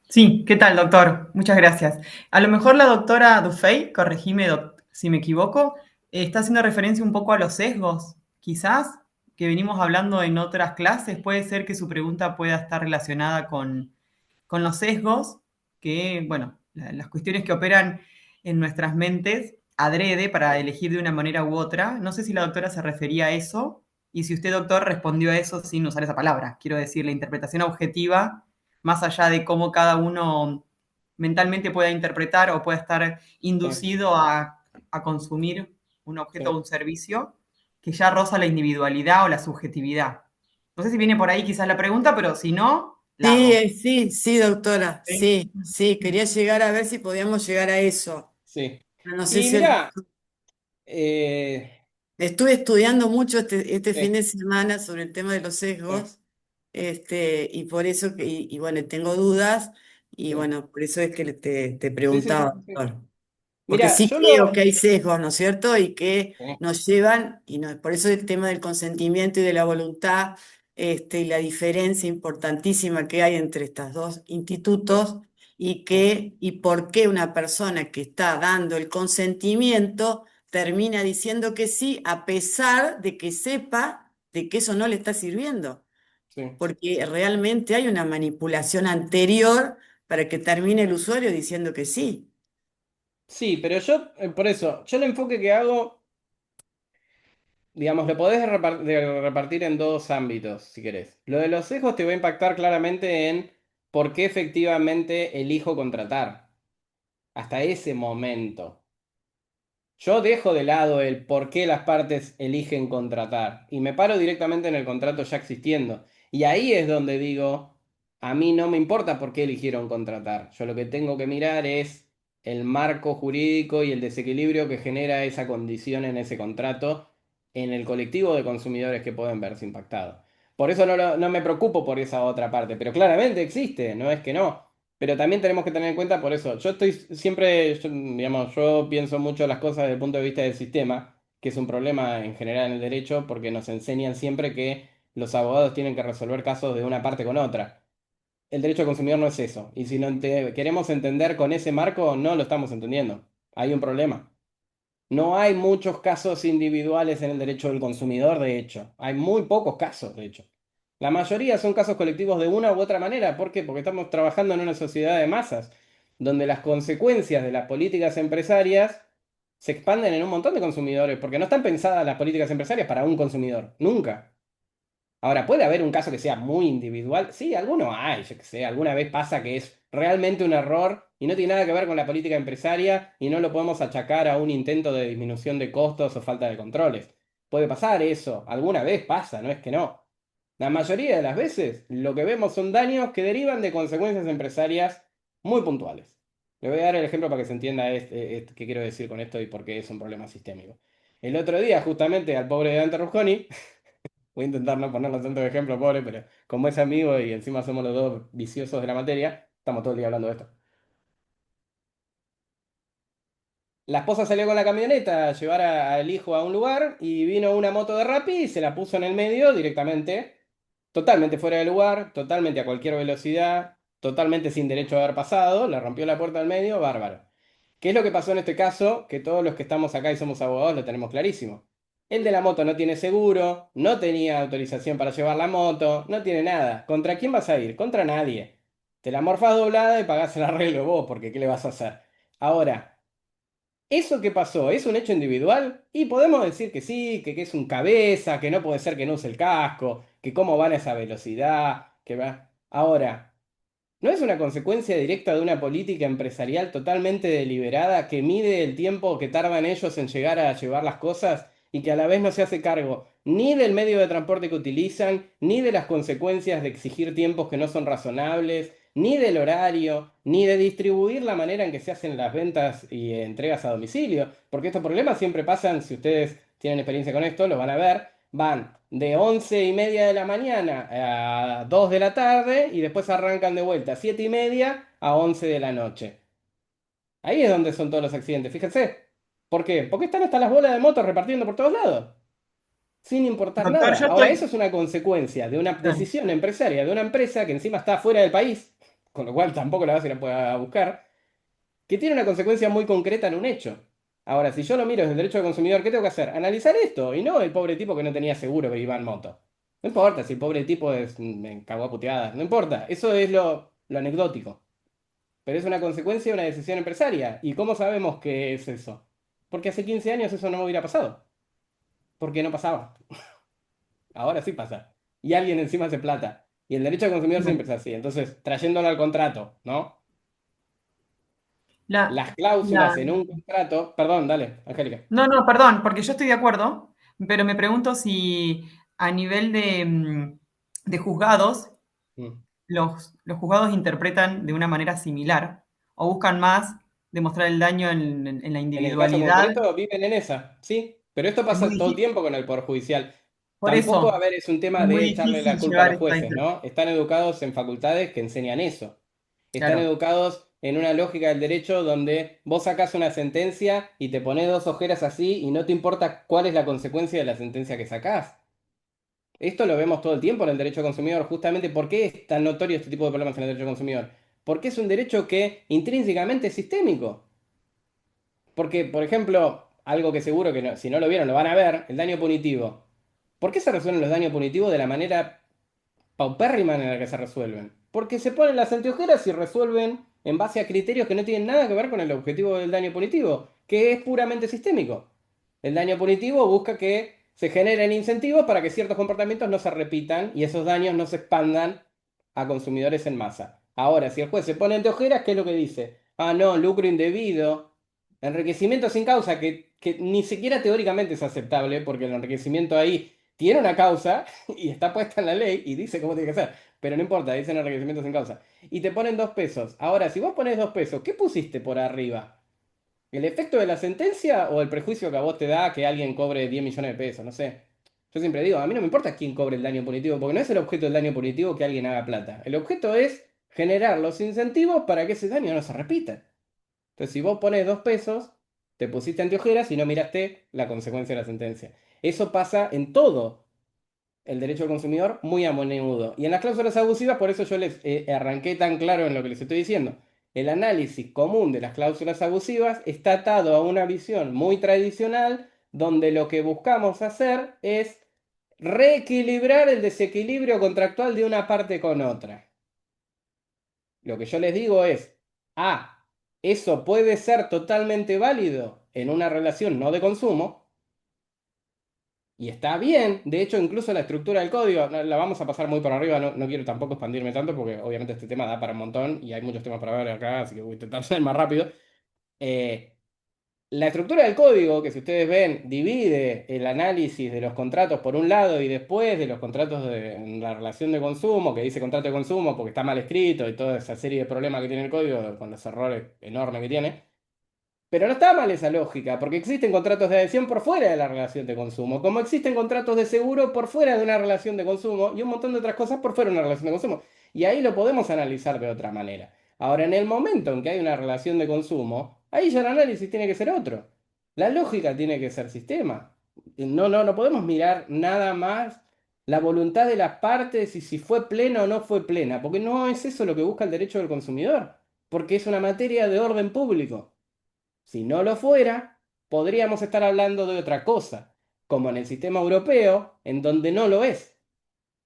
Sí, ¿qué tal, doctor? Muchas gracias. A lo mejor la doctora Dufay, corregime si me equivoco, está haciendo referencia un poco a los sesgos, quizás, que venimos hablando en otras clases. Puede ser que su pregunta pueda estar relacionada con los sesgos, que, bueno, las cuestiones que operan en nuestras mentes adrede para elegir de una manera u otra. No sé si la doctora se refería a eso y si usted, doctor, respondió a eso sin usar esa palabra. Quiero decir, la interpretación objetiva, más allá de cómo cada uno mentalmente pueda interpretar o pueda estar Sí, inducido a consumir un objeto o sí. un servicio, que ya roza la individualidad o la subjetividad. No sé si viene por ahí quizás la pregunta, pero si no, la Sí, hago. sí, sí, doctora, ¿Sí? sí, sí, quería llegar a ver si podíamos llegar a eso. Sí. Pero no sé Y si mirá, eh, estuve estudiando mucho este fin sí, de semana sobre el tema de los sí, sesgos, y por eso, y bueno, tengo dudas, y sí. bueno, por eso es que te Sí, sí, sí, preguntaba, sí. doctor. Porque Mirá, sí yo creo que lo... hay sesgos, ¿no es cierto? Y que Sí, nos llevan, y no, por eso el tema del consentimiento y de la voluntad, y la diferencia importantísima que hay entre estos dos sí, institutos, sí. y por qué una persona que está dando el consentimiento termina diciendo que sí, a pesar de que sepa de que eso no le está sirviendo. Sí. Porque realmente hay una manipulación anterior para que termine el usuario diciendo que sí. Sí, pero yo, por eso, yo el enfoque que hago, digamos, lo podés repartir en dos ámbitos, si querés. Lo de los sesgos te va a impactar claramente en por qué efectivamente elijo contratar. Hasta ese momento. Yo dejo de lado el por qué las partes eligen contratar y me paro directamente en el contrato ya existiendo. Y ahí es donde digo, a mí no me importa por qué eligieron contratar. Yo lo que tengo que mirar es el marco jurídico y el desequilibrio que genera esa condición en ese contrato en el colectivo de consumidores que pueden verse impactados. Por eso no me preocupo por esa otra parte, pero claramente existe, no es que no. Pero también tenemos que tener en cuenta por eso. Yo estoy siempre, digamos, yo pienso mucho las cosas desde el punto de vista del sistema, que es un problema en general en el derecho, porque nos enseñan siempre que los abogados tienen que resolver casos de una parte con otra. El derecho al consumidor no es eso. Y si no queremos entender con ese marco, no lo estamos entendiendo. Hay un problema. No hay muchos casos individuales en el derecho del consumidor, de hecho. Hay muy pocos casos, de hecho. La mayoría son casos colectivos de una u otra manera. ¿Por qué? Porque estamos trabajando en una sociedad de masas, donde las consecuencias de las políticas empresarias se expanden en un montón de consumidores, porque no están pensadas las políticas empresarias para un consumidor, nunca. Ahora, ¿puede haber un caso que sea muy individual? Sí, alguno hay, yo qué sé, alguna vez pasa que es realmente un error y no tiene nada que ver con la política empresaria y no lo podemos achacar a un intento de disminución de costos o falta de controles. Puede pasar eso, alguna vez pasa, no es que no. La mayoría de las veces lo que vemos son daños que derivan de consecuencias empresarias muy puntuales. Le voy a dar el ejemplo para que se entienda qué quiero decir con esto y por qué es un problema sistémico. El otro día, justamente al pobre Dante Rusconi, voy a intentar no ponerlo tanto de ejemplo, pobre, pero como es amigo y encima somos los dos viciosos de la materia, estamos todo el día hablando de esto. La esposa salió con la camioneta a llevar al hijo a un lugar y vino una moto de Rappi y se la puso en el medio directamente, totalmente fuera de lugar, totalmente a cualquier velocidad, totalmente sin derecho a haber pasado, le rompió la puerta al medio, bárbaro. ¿Qué es lo que pasó en este caso? Que todos los que estamos acá y somos abogados lo tenemos clarísimo. El de la moto no tiene seguro, no tenía autorización para llevar la moto, no tiene nada. ¿Contra quién vas a ir? Contra nadie. Te la morfás doblada y pagás el arreglo vos, porque ¿qué le vas a hacer? Ahora, ¿eso que pasó es un hecho individual? Y podemos decir que sí, que es un cabeza, que no puede ser que no use el casco, que cómo van a esa velocidad, que va. Ahora, ¿no es una consecuencia directa de una política empresarial totalmente deliberada que mide el tiempo que tardan ellos en llegar a llevar las cosas y que a la vez no se hace cargo ni del medio de transporte que utilizan, ni de las consecuencias de exigir tiempos que no son razonables, ni del horario, ni de distribuir la manera en que se hacen las ventas y entregas a domicilio? Porque estos problemas siempre pasan, si ustedes tienen experiencia con esto, lo van a ver, van de 11:30 de la mañana a 2 de la tarde y después arrancan de vuelta 7:30 a 11 de la noche. Ahí es donde son todos los accidentes, fíjense. ¿Por qué? Porque están hasta las bolas de motos repartiendo por todos lados. sin importar Doctor, nada. yo Ahora, estoy... eso es una consecuencia de una Claro. decisión empresaria de una empresa que encima está fuera del país, con lo cual tampoco la vas a ir a buscar, que tiene una consecuencia muy concreta en un hecho. Ahora, si yo lo miro desde el derecho del consumidor, ¿qué tengo que hacer? Analizar esto, y no el pobre tipo que no tenía seguro que iba en moto. No importa si el pobre tipo me cagó a puteadas, no importa. Eso es lo anecdótico. Pero es una consecuencia de una decisión empresaria. ¿Y cómo sabemos que es eso? Porque hace 15 años eso no hubiera pasado. Porque no pasaba. Ahora sí pasa. Y alguien encima hace plata. Y el derecho al consumidor siempre es así. Entonces, trayéndolo al contrato, ¿no? La, Las cláusulas la, en un contrato. Perdón, dale, Angélica. No, no, perdón, porque yo estoy de acuerdo, pero me pregunto si a nivel de juzgados, Mm. los juzgados interpretan de una manera similar o buscan más demostrar el daño en la En el caso individualidad. concreto viven en esa, sí. Pero esto Es muy pasa todo el difícil, tiempo con el Poder Judicial. por Tampoco, a eso, ver, es un tema es muy de echarle difícil la culpa a llevar los esta jueces, interpretación. ¿no? Están educados en facultades que enseñan eso. Están Claro. educados en una lógica del derecho donde vos sacás una sentencia y te pones dos ojeras así y no te importa cuál es la consecuencia de la sentencia que sacás. Esto lo vemos todo el tiempo en el derecho consumidor, justamente. ¿Por qué es tan notorio este tipo de problemas en el derecho consumidor? Porque es un derecho que intrínsecamente es sistémico. Porque, por ejemplo, algo que seguro que si no lo vieron lo van a ver, el daño punitivo. ¿Por qué se resuelven los daños punitivos de la manera paupérrima en la que se resuelven? Porque se ponen las anteojeras y resuelven en base a criterios que no tienen nada que ver con el objetivo del daño punitivo, que es puramente sistémico. El daño punitivo busca que se generen incentivos para que ciertos comportamientos no se repitan y esos daños no se expandan a consumidores en masa. Ahora, si el juez se pone anteojeras, ¿qué es lo que dice? Ah, no, lucro indebido, enriquecimiento sin causa, que ni siquiera teóricamente es aceptable, porque el enriquecimiento ahí tiene una causa y está puesta en la ley y dice cómo tiene que ser. Pero no importa, dicen enriquecimiento sin causa. Y te ponen 2 pesos. Ahora, si vos pones 2 pesos, ¿qué pusiste por arriba? ¿El efecto de la sentencia o el prejuicio que a vos te da que alguien cobre 10 millones de pesos? No sé. Yo siempre digo, a mí no me importa quién cobre el daño punitivo, porque no es el objeto del daño punitivo que alguien haga plata. El objeto es generar los incentivos para que ese daño no se repita. Entonces, si vos pones 2 pesos, te pusiste anteojeras y no miraste la consecuencia de la sentencia. Eso pasa en todo el derecho al consumidor muy a menudo. Y en las cláusulas abusivas, por eso yo les arranqué tan claro en lo que les estoy diciendo. El análisis común de las cláusulas abusivas está atado a una visión muy tradicional donde lo que buscamos hacer es reequilibrar el desequilibrio contractual de una parte con otra. Lo que yo les digo es, eso puede ser totalmente válido en una relación no de consumo, y está bien. De hecho, incluso la estructura del código, la vamos a pasar muy por arriba, no quiero tampoco expandirme tanto porque obviamente este tema da para un montón y hay muchos temas para ver acá, así que voy a intentar ser más rápido. Eh, la estructura del código, que si ustedes ven, divide el análisis de los contratos por un lado y después de los contratos de en la relación de consumo, que dice contrato de consumo porque está mal escrito y toda esa serie de problemas que tiene el código con los errores enormes que tiene. Pero no está mal esa lógica, porque existen contratos de adhesión por fuera de la relación de consumo, como existen contratos de seguro por fuera de una relación de consumo y un montón de otras cosas por fuera de una relación de consumo. Y ahí lo podemos analizar de otra manera. Ahora, en el momento en que hay una relación de consumo, ahí ya el análisis tiene que ser otro. La lógica tiene que ser sistema. No podemos mirar nada más la voluntad de las partes y si fue plena o no fue plena, porque no es eso lo que busca el derecho del consumidor, porque es una materia de orden público. Si no lo fuera, podríamos estar hablando de otra cosa, como en el sistema europeo, en donde no lo es.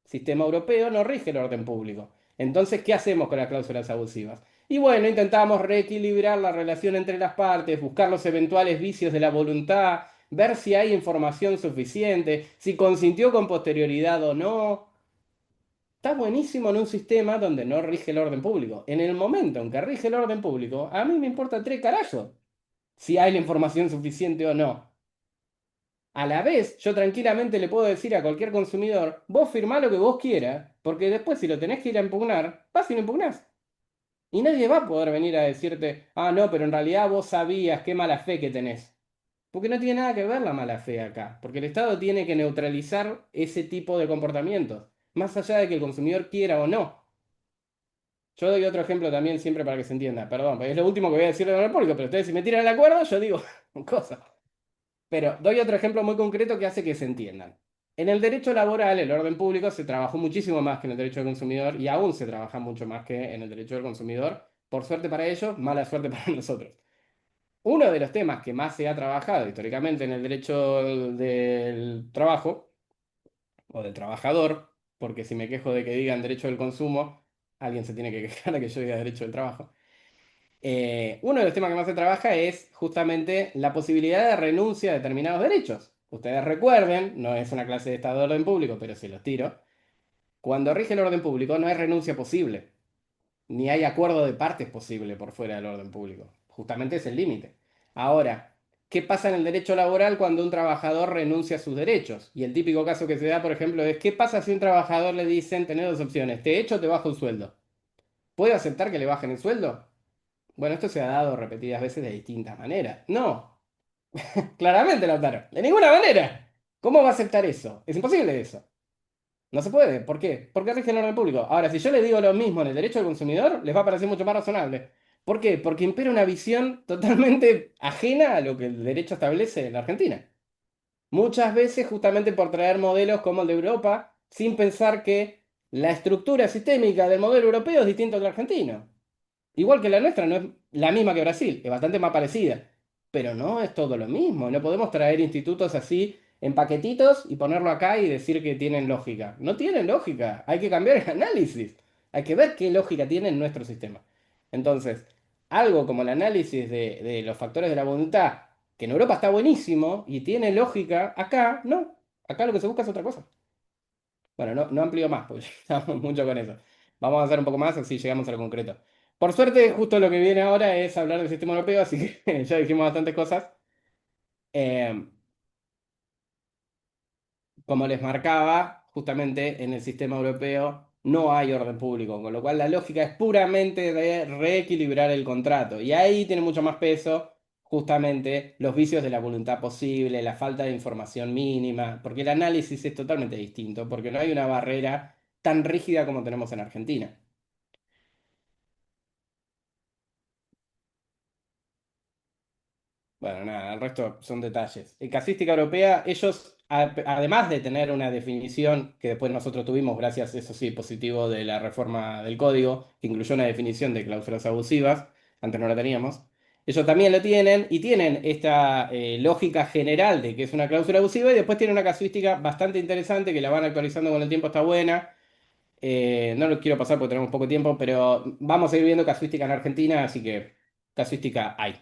El sistema europeo no rige el orden público. Entonces, ¿qué hacemos con las cláusulas abusivas? Y bueno, intentamos reequilibrar la relación entre las partes, buscar los eventuales vicios de la voluntad, ver si hay información suficiente, si consintió con posterioridad o no. Está buenísimo en un sistema donde no rige el orden público. En el momento en que rige el orden público, a mí me importa 3 carajos si hay la información suficiente o no. A la vez, yo tranquilamente le puedo decir a cualquier consumidor, vos firmá lo que vos quieras, porque después si lo tenés que ir a impugnar, vas y lo impugnás. Y nadie va a poder venir a decirte, no, pero en realidad vos sabías qué mala fe que tenés. Porque no tiene nada que ver la mala fe acá, porque el Estado tiene que neutralizar ese tipo de comportamientos, más allá de que el consumidor quiera o no. Yo doy otro ejemplo también siempre para que se entienda, perdón, porque es lo último que voy a decir de orden público, pero ustedes si me tiran la cuerda, yo digo cosas. Pero doy otro ejemplo muy concreto que hace que se entiendan. En el derecho laboral, el orden público se trabajó muchísimo más que en el derecho del consumidor y aún se trabaja mucho más que en el derecho del consumidor. Por suerte para ellos, mala suerte para nosotros. Uno de los temas que más se ha trabajado históricamente en el derecho del trabajo o del trabajador, porque si me quejo de que digan derecho del consumo, alguien se tiene que quejar de que yo diga derecho del trabajo. Uno de los temas que más se trabaja es justamente la posibilidad de renuncia a determinados derechos. Ustedes recuerden, no es una clase de Estado de orden público, pero se los tiro. Cuando rige el orden público no hay renuncia posible, ni hay acuerdo de partes posible por fuera del orden público. Justamente es el límite. Ahora, ¿qué pasa en el derecho laboral cuando un trabajador renuncia a sus derechos? Y el típico caso que se da, por ejemplo, es ¿qué pasa si a un trabajador le dicen, tenés dos opciones, te echo o te bajo el sueldo? ¿Puede aceptar que le bajen el sueldo? Bueno, esto se ha dado repetidas veces de distintas maneras. No, claramente, Lautaro, de ninguna manera. ¿Cómo va a aceptar eso? Es imposible eso. No se puede. ¿Por qué? Porque rige el orden público. Ahora, si yo le digo lo mismo en el derecho del consumidor, les va a parecer mucho más razonable. ¿Por qué? Porque impera una visión totalmente ajena a lo que el derecho establece en la Argentina. Muchas veces justamente por traer modelos como el de Europa, sin pensar que la estructura sistémica del modelo europeo es distinta al del argentino. Igual que la nuestra, no es la misma que Brasil, es bastante más parecida, pero no es todo lo mismo. No podemos traer institutos así en paquetitos y ponerlo acá y decir que tienen lógica. No tienen lógica, hay que cambiar el análisis. Hay que ver qué lógica tiene en nuestro sistema. Entonces, algo como el análisis de los factores de la voluntad, que en Europa está buenísimo y tiene lógica, acá no. Acá lo que se busca es otra cosa. Bueno, no amplío más, porque ya estamos mucho con eso. Vamos a hacer un poco más, así llegamos a lo concreto. Por suerte, justo lo que viene ahora es hablar del sistema europeo, así que ya dijimos bastantes cosas. Eh, Como les marcaba, justamente en el sistema europeo no hay orden público, con lo cual la lógica es puramente de reequilibrar el contrato. Y ahí tiene mucho más peso justamente los vicios de la voluntad posible, la falta de información mínima, porque el análisis es totalmente distinto, porque no hay una barrera tan rígida como tenemos en Argentina. Bueno, nada, el resto son detalles. En casuística europea, ellos, además de tener una definición que después nosotros tuvimos, gracias, eso sí, positivo de la reforma del código, que incluyó una definición de cláusulas abusivas, antes no la teníamos, ellos también la tienen y tienen esta lógica general de que es una cláusula abusiva y después tienen una casuística bastante interesante que la van actualizando con el tiempo, está buena. No lo quiero pasar porque tenemos poco tiempo, pero vamos a ir viendo casuística en Argentina, así que casuística hay.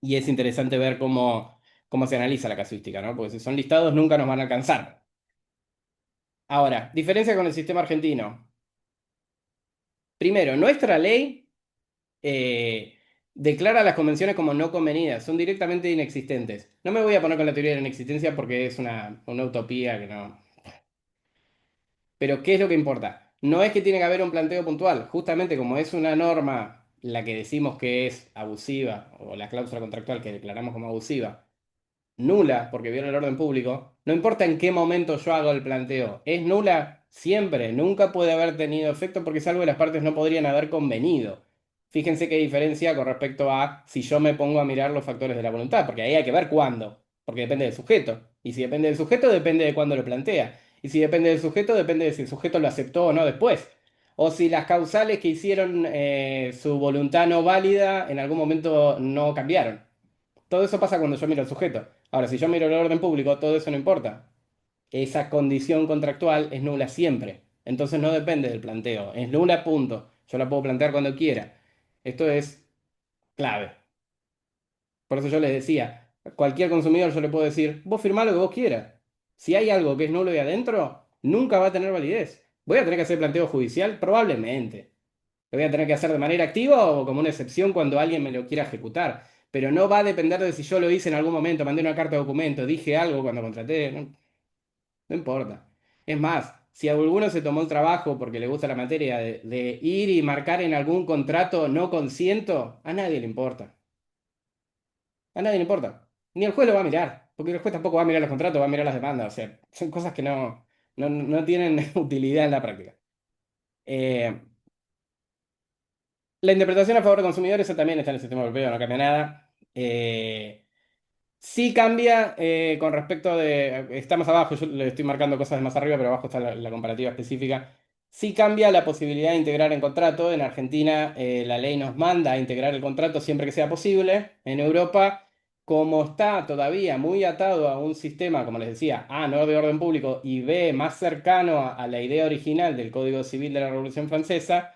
Y es interesante ver cómo se analiza la casuística, ¿no? Porque si son listados nunca nos van a alcanzar. Ahora, diferencia con el sistema argentino. Primero, nuestra ley eh, declara las convenciones como no convenidas, son directamente inexistentes. No me voy a poner con la teoría de la inexistencia porque es una utopía que no. Pero ¿qué es lo que importa? No es que tiene que haber un planteo puntual, justamente como es una norma la que decimos que es abusiva, o la cláusula contractual que declaramos como abusiva nula, porque viola el orden público, no importa en qué momento yo hago el planteo, es nula siempre, nunca puede haber tenido efecto porque es algo que las partes no podrían haber convenido. Fíjense qué diferencia con respecto a si yo me pongo a mirar los factores de la voluntad, porque ahí hay que ver cuándo, porque depende del sujeto. Y si depende del sujeto, depende de cuándo lo plantea. Y si depende del sujeto, depende de si el sujeto lo aceptó o no después. O si las causales que hicieron su voluntad no válida en algún momento no cambiaron. Todo eso pasa cuando yo miro al sujeto. Ahora, si yo miro el orden público, todo eso no importa. Esa condición contractual es nula siempre. Entonces no depende del planteo. Es nula, punto. Yo la puedo plantear cuando quiera. Esto es clave. Por eso yo les decía, a cualquier consumidor yo le puedo decir, vos firmá lo que vos quieras. Si hay algo que es nulo ahí adentro, nunca va a tener validez. ¿Voy a tener que hacer planteo judicial? Probablemente. Lo voy a tener que hacer de manera activa o como una excepción cuando alguien me lo quiera ejecutar. Pero no va a depender de si yo lo hice en algún momento, mandé una carta de documento, dije algo cuando contraté. No, no importa. Es más, si alguno se tomó el trabajo porque le gusta la materia de ir y marcar en algún contrato no consiento, a nadie le importa. A nadie le importa. Ni el juez lo va a mirar, porque el juez tampoco va a mirar los contratos, va a mirar las demandas. O sea, son cosas que no tienen utilidad en la práctica. Eh, La interpretación a favor de consumidores, eso también está en el sistema europeo, no cambia nada. Sí cambia con respecto de. Está más abajo, yo le estoy marcando cosas más arriba, pero abajo está la comparativa específica. Sí cambia la posibilidad de integrar en contrato. En Argentina la ley nos manda a integrar el contrato siempre que sea posible. En Europa, como está todavía muy atado a un sistema, como les decía, A, no de orden público, y B, más cercano a la idea original del Código Civil de la Revolución Francesa.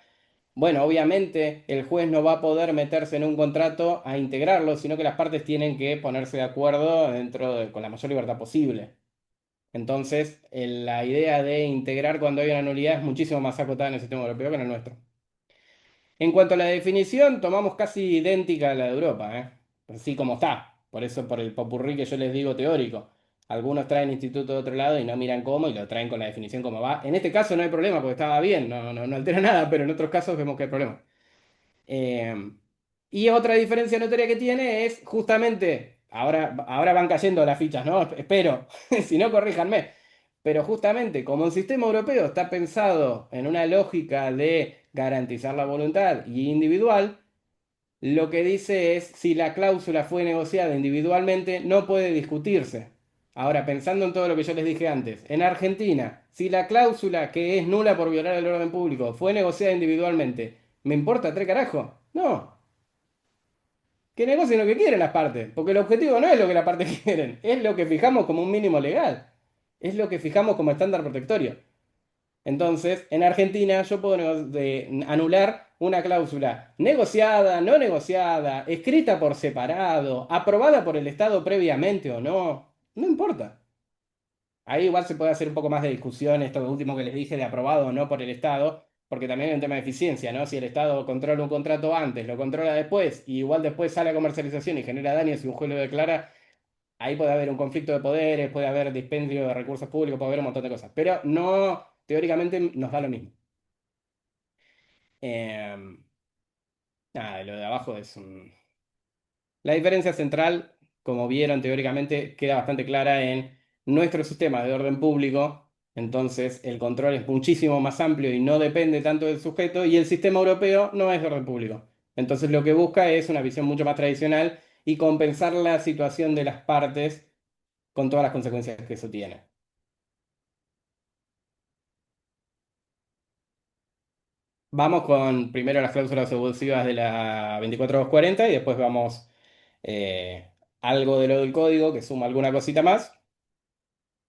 Bueno, obviamente el juez no va a poder meterse en un contrato a integrarlo, sino que las partes tienen que ponerse de acuerdo con la mayor libertad posible. Entonces, la idea de integrar cuando hay una nulidad es muchísimo más acotada en el sistema europeo que en el nuestro. En cuanto a la definición, tomamos casi idéntica a la de Europa, ¿eh? Así como está. Por eso, por el popurrí que yo les digo teórico. Algunos traen instituto de otro lado y no miran cómo y lo traen con la definición como va. En este caso no hay problema porque estaba bien, no altera nada, pero en otros casos vemos que hay problema. Eh, y otra diferencia notoria que tiene es justamente, ahora van cayendo las fichas, ¿no? Espero, si no, corríjanme. Pero justamente como el sistema europeo está pensado en una lógica de garantizar la voluntad y individual, lo que dice es si la cláusula fue negociada individualmente, no puede discutirse. Ahora, pensando en todo lo que yo les dije antes, en Argentina, si la cláusula que es nula por violar el orden público fue negociada individualmente, ¿me importa tres carajos? No, que negocien lo que quieren las partes, porque el objetivo no es lo que las partes quieren, es lo que fijamos como un mínimo legal, es lo que fijamos como estándar protectorio. Entonces, en Argentina yo puedo anular una cláusula negociada, no negociada, escrita por separado, aprobada por el Estado previamente o no, no importa. Ahí igual se puede hacer un poco más de discusión, esto último que les dije de aprobado o no por el Estado, porque también hay un tema de eficiencia, ¿no? Si el Estado controla un contrato antes, lo controla después, y igual después sale a comercialización y genera daños y un juez lo declara, ahí puede haber un conflicto de poderes, puede haber dispendio de recursos públicos, puede haber un montón de cosas. Pero no, teóricamente nos da lo mismo. Em, Nada, lo de abajo es un. La diferencia central, como vieron teóricamente, queda bastante clara en nuestro sistema de orden público. Entonces, el control es muchísimo más amplio y no depende tanto del sujeto, y el sistema europeo no es de orden público. Entonces, lo que busca es una visión mucho más tradicional y compensar la situación de las partes con todas las consecuencias que eso tiene. Vamos con primero las cláusulas abusivas de la 24240 y después vamos eh, algo de lo del código que suma alguna cosita más.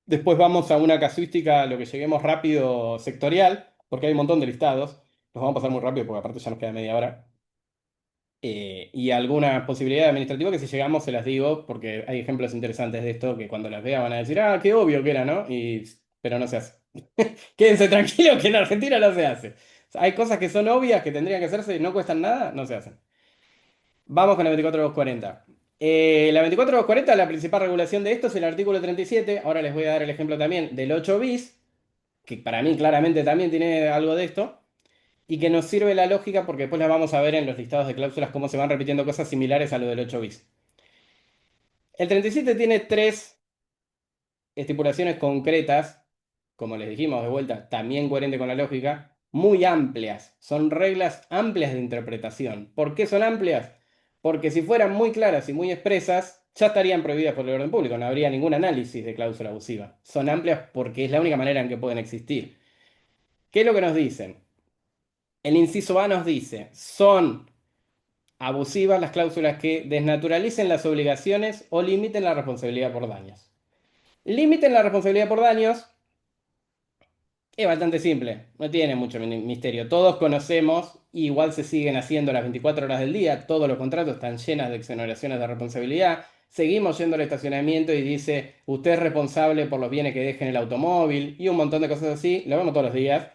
Después vamos a una casuística, lo que lleguemos rápido sectorial, porque hay un montón de listados. Los vamos a pasar muy rápido porque aparte ya nos queda media hora. Y alguna posibilidad administrativa que si llegamos se las digo, porque hay ejemplos interesantes de esto que cuando las vean van a decir, ah, qué obvio que era, ¿no? Pero no se hace. Quédense tranquilos que en Argentina no se hace. O sea, hay cosas que son obvias, que tendrían que hacerse y no cuestan nada, no se hacen. Vamos con la 24240. La 24240, la principal regulación de esto es el artículo 37. Ahora les voy a dar el ejemplo también del 8 bis, que para mí claramente también tiene algo de esto, y que nos sirve la lógica porque después la vamos a ver en los listados de cláusulas cómo se van repitiendo cosas similares a lo del 8 bis. El 37 tiene tres estipulaciones concretas, como les dijimos de vuelta, también coherente con la lógica, muy amplias. Son reglas amplias de interpretación. ¿Por qué son amplias? Porque si fueran muy claras y muy expresas, ya estarían prohibidas por el orden público, no habría ningún análisis de cláusula abusiva. Son amplias porque es la única manera en que pueden existir. ¿Qué es lo que nos dicen? El inciso A nos dice, son abusivas las cláusulas que desnaturalicen las obligaciones o limiten la responsabilidad por daños. Limiten la responsabilidad por daños es bastante simple, no tiene mucho misterio. Todos conocemos, igual se siguen haciendo las 24 horas del día, todos los contratos están llenos de exoneraciones de responsabilidad. Seguimos yendo al estacionamiento y dice, usted es responsable por los bienes que deje en el automóvil y un montón de cosas así, lo vemos todos los días.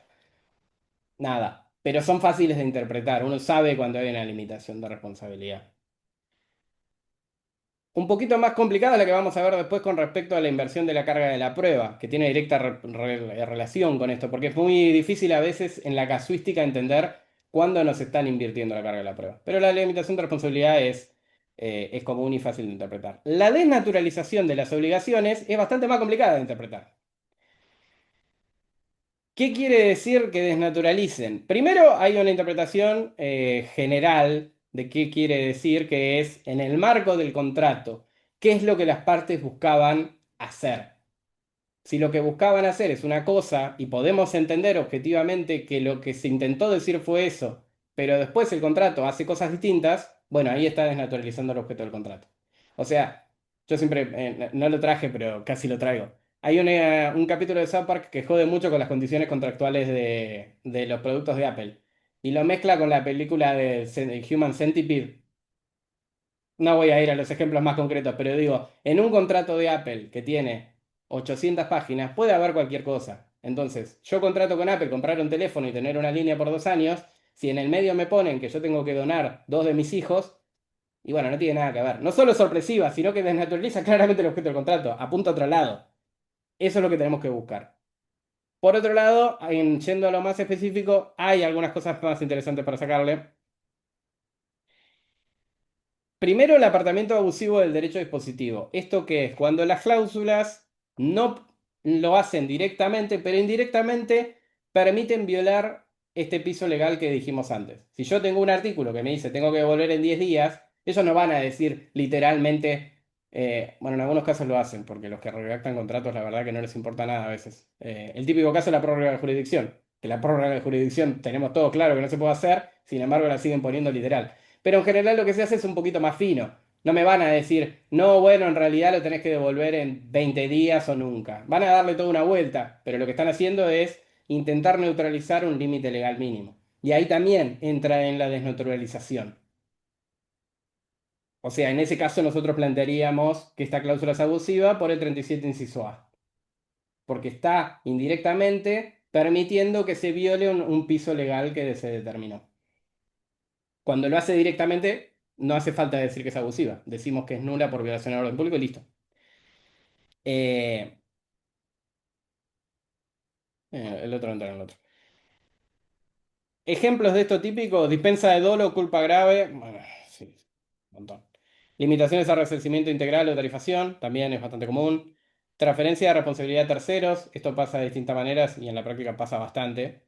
Nada, pero son fáciles de interpretar, uno sabe cuando hay una limitación de responsabilidad. Un poquito más complicada la que vamos a ver después con respecto a la inversión de la carga de la prueba, que tiene directa relación con esto, porque es muy difícil a veces en la casuística entender cuándo nos están invirtiendo la carga de la prueba. Pero la limitación de responsabilidad es común y fácil de interpretar. La desnaturalización de las obligaciones es bastante más complicada de interpretar. ¿Qué quiere decir que desnaturalicen? Primero hay una interpretación general de qué quiere decir, que es en el marco del contrato qué es lo que las partes buscaban hacer. Si lo que buscaban hacer es una cosa y podemos entender objetivamente que lo que se intentó decir fue eso, pero después el contrato hace cosas distintas, bueno, ahí está desnaturalizando el objeto del contrato. O sea, yo siempre, no lo traje, pero casi lo traigo. Hay un capítulo de South Park que jode mucho con las condiciones contractuales de los productos de Apple y lo mezcla con la película de Human Centipede. No voy a ir a los ejemplos más concretos, pero digo, en un contrato de Apple que tiene 800 páginas, puede haber cualquier cosa. Entonces, yo contrato con Apple comprar un teléfono y tener una línea por 2 años. Si en el medio me ponen que yo tengo que donar 2 de mis hijos, y bueno, no tiene nada que ver. No solo es sorpresiva, sino que desnaturaliza claramente el objeto del contrato, apunta a otro lado. Eso es lo que tenemos que buscar. Por otro lado, yendo a lo más específico, hay algunas cosas más interesantes para sacarle. Primero, el apartamiento abusivo del derecho dispositivo. ¿Esto qué es? Cuando las cláusulas no lo hacen directamente, pero indirectamente permiten violar este piso legal que dijimos antes. Si yo tengo un artículo que me dice tengo que devolver en 10 días, ellos no van a decir literalmente, bueno, en algunos casos lo hacen, porque los que redactan contratos la verdad que no les importa nada a veces. El típico caso es la prórroga de jurisdicción, que la prórroga de jurisdicción tenemos todo claro que no se puede hacer, sin embargo la siguen poniendo literal. Pero en general lo que se hace es un poquito más fino. No me van a decir, no, bueno, en realidad lo tenés que devolver en 20 días o nunca. Van a darle toda una vuelta, pero lo que están haciendo es intentar neutralizar un límite legal mínimo. Y ahí también entra en la desnaturalización. O sea, en ese caso nosotros plantearíamos que esta cláusula es abusiva por el 37 inciso A. Porque está indirectamente permitiendo que se viole un piso legal que se determinó. Cuando lo hace directamente, no hace falta decir que es abusiva. Decimos que es nula por violación al orden público y listo. Eh, el otro entra en el otro. Ejemplos de esto típico, dispensa de dolo, culpa grave. Bueno, sí, un montón. Limitaciones al resarcimiento integral o tarifación, también es bastante común. Transferencia de responsabilidad a terceros, esto pasa de distintas maneras y en la práctica pasa bastante.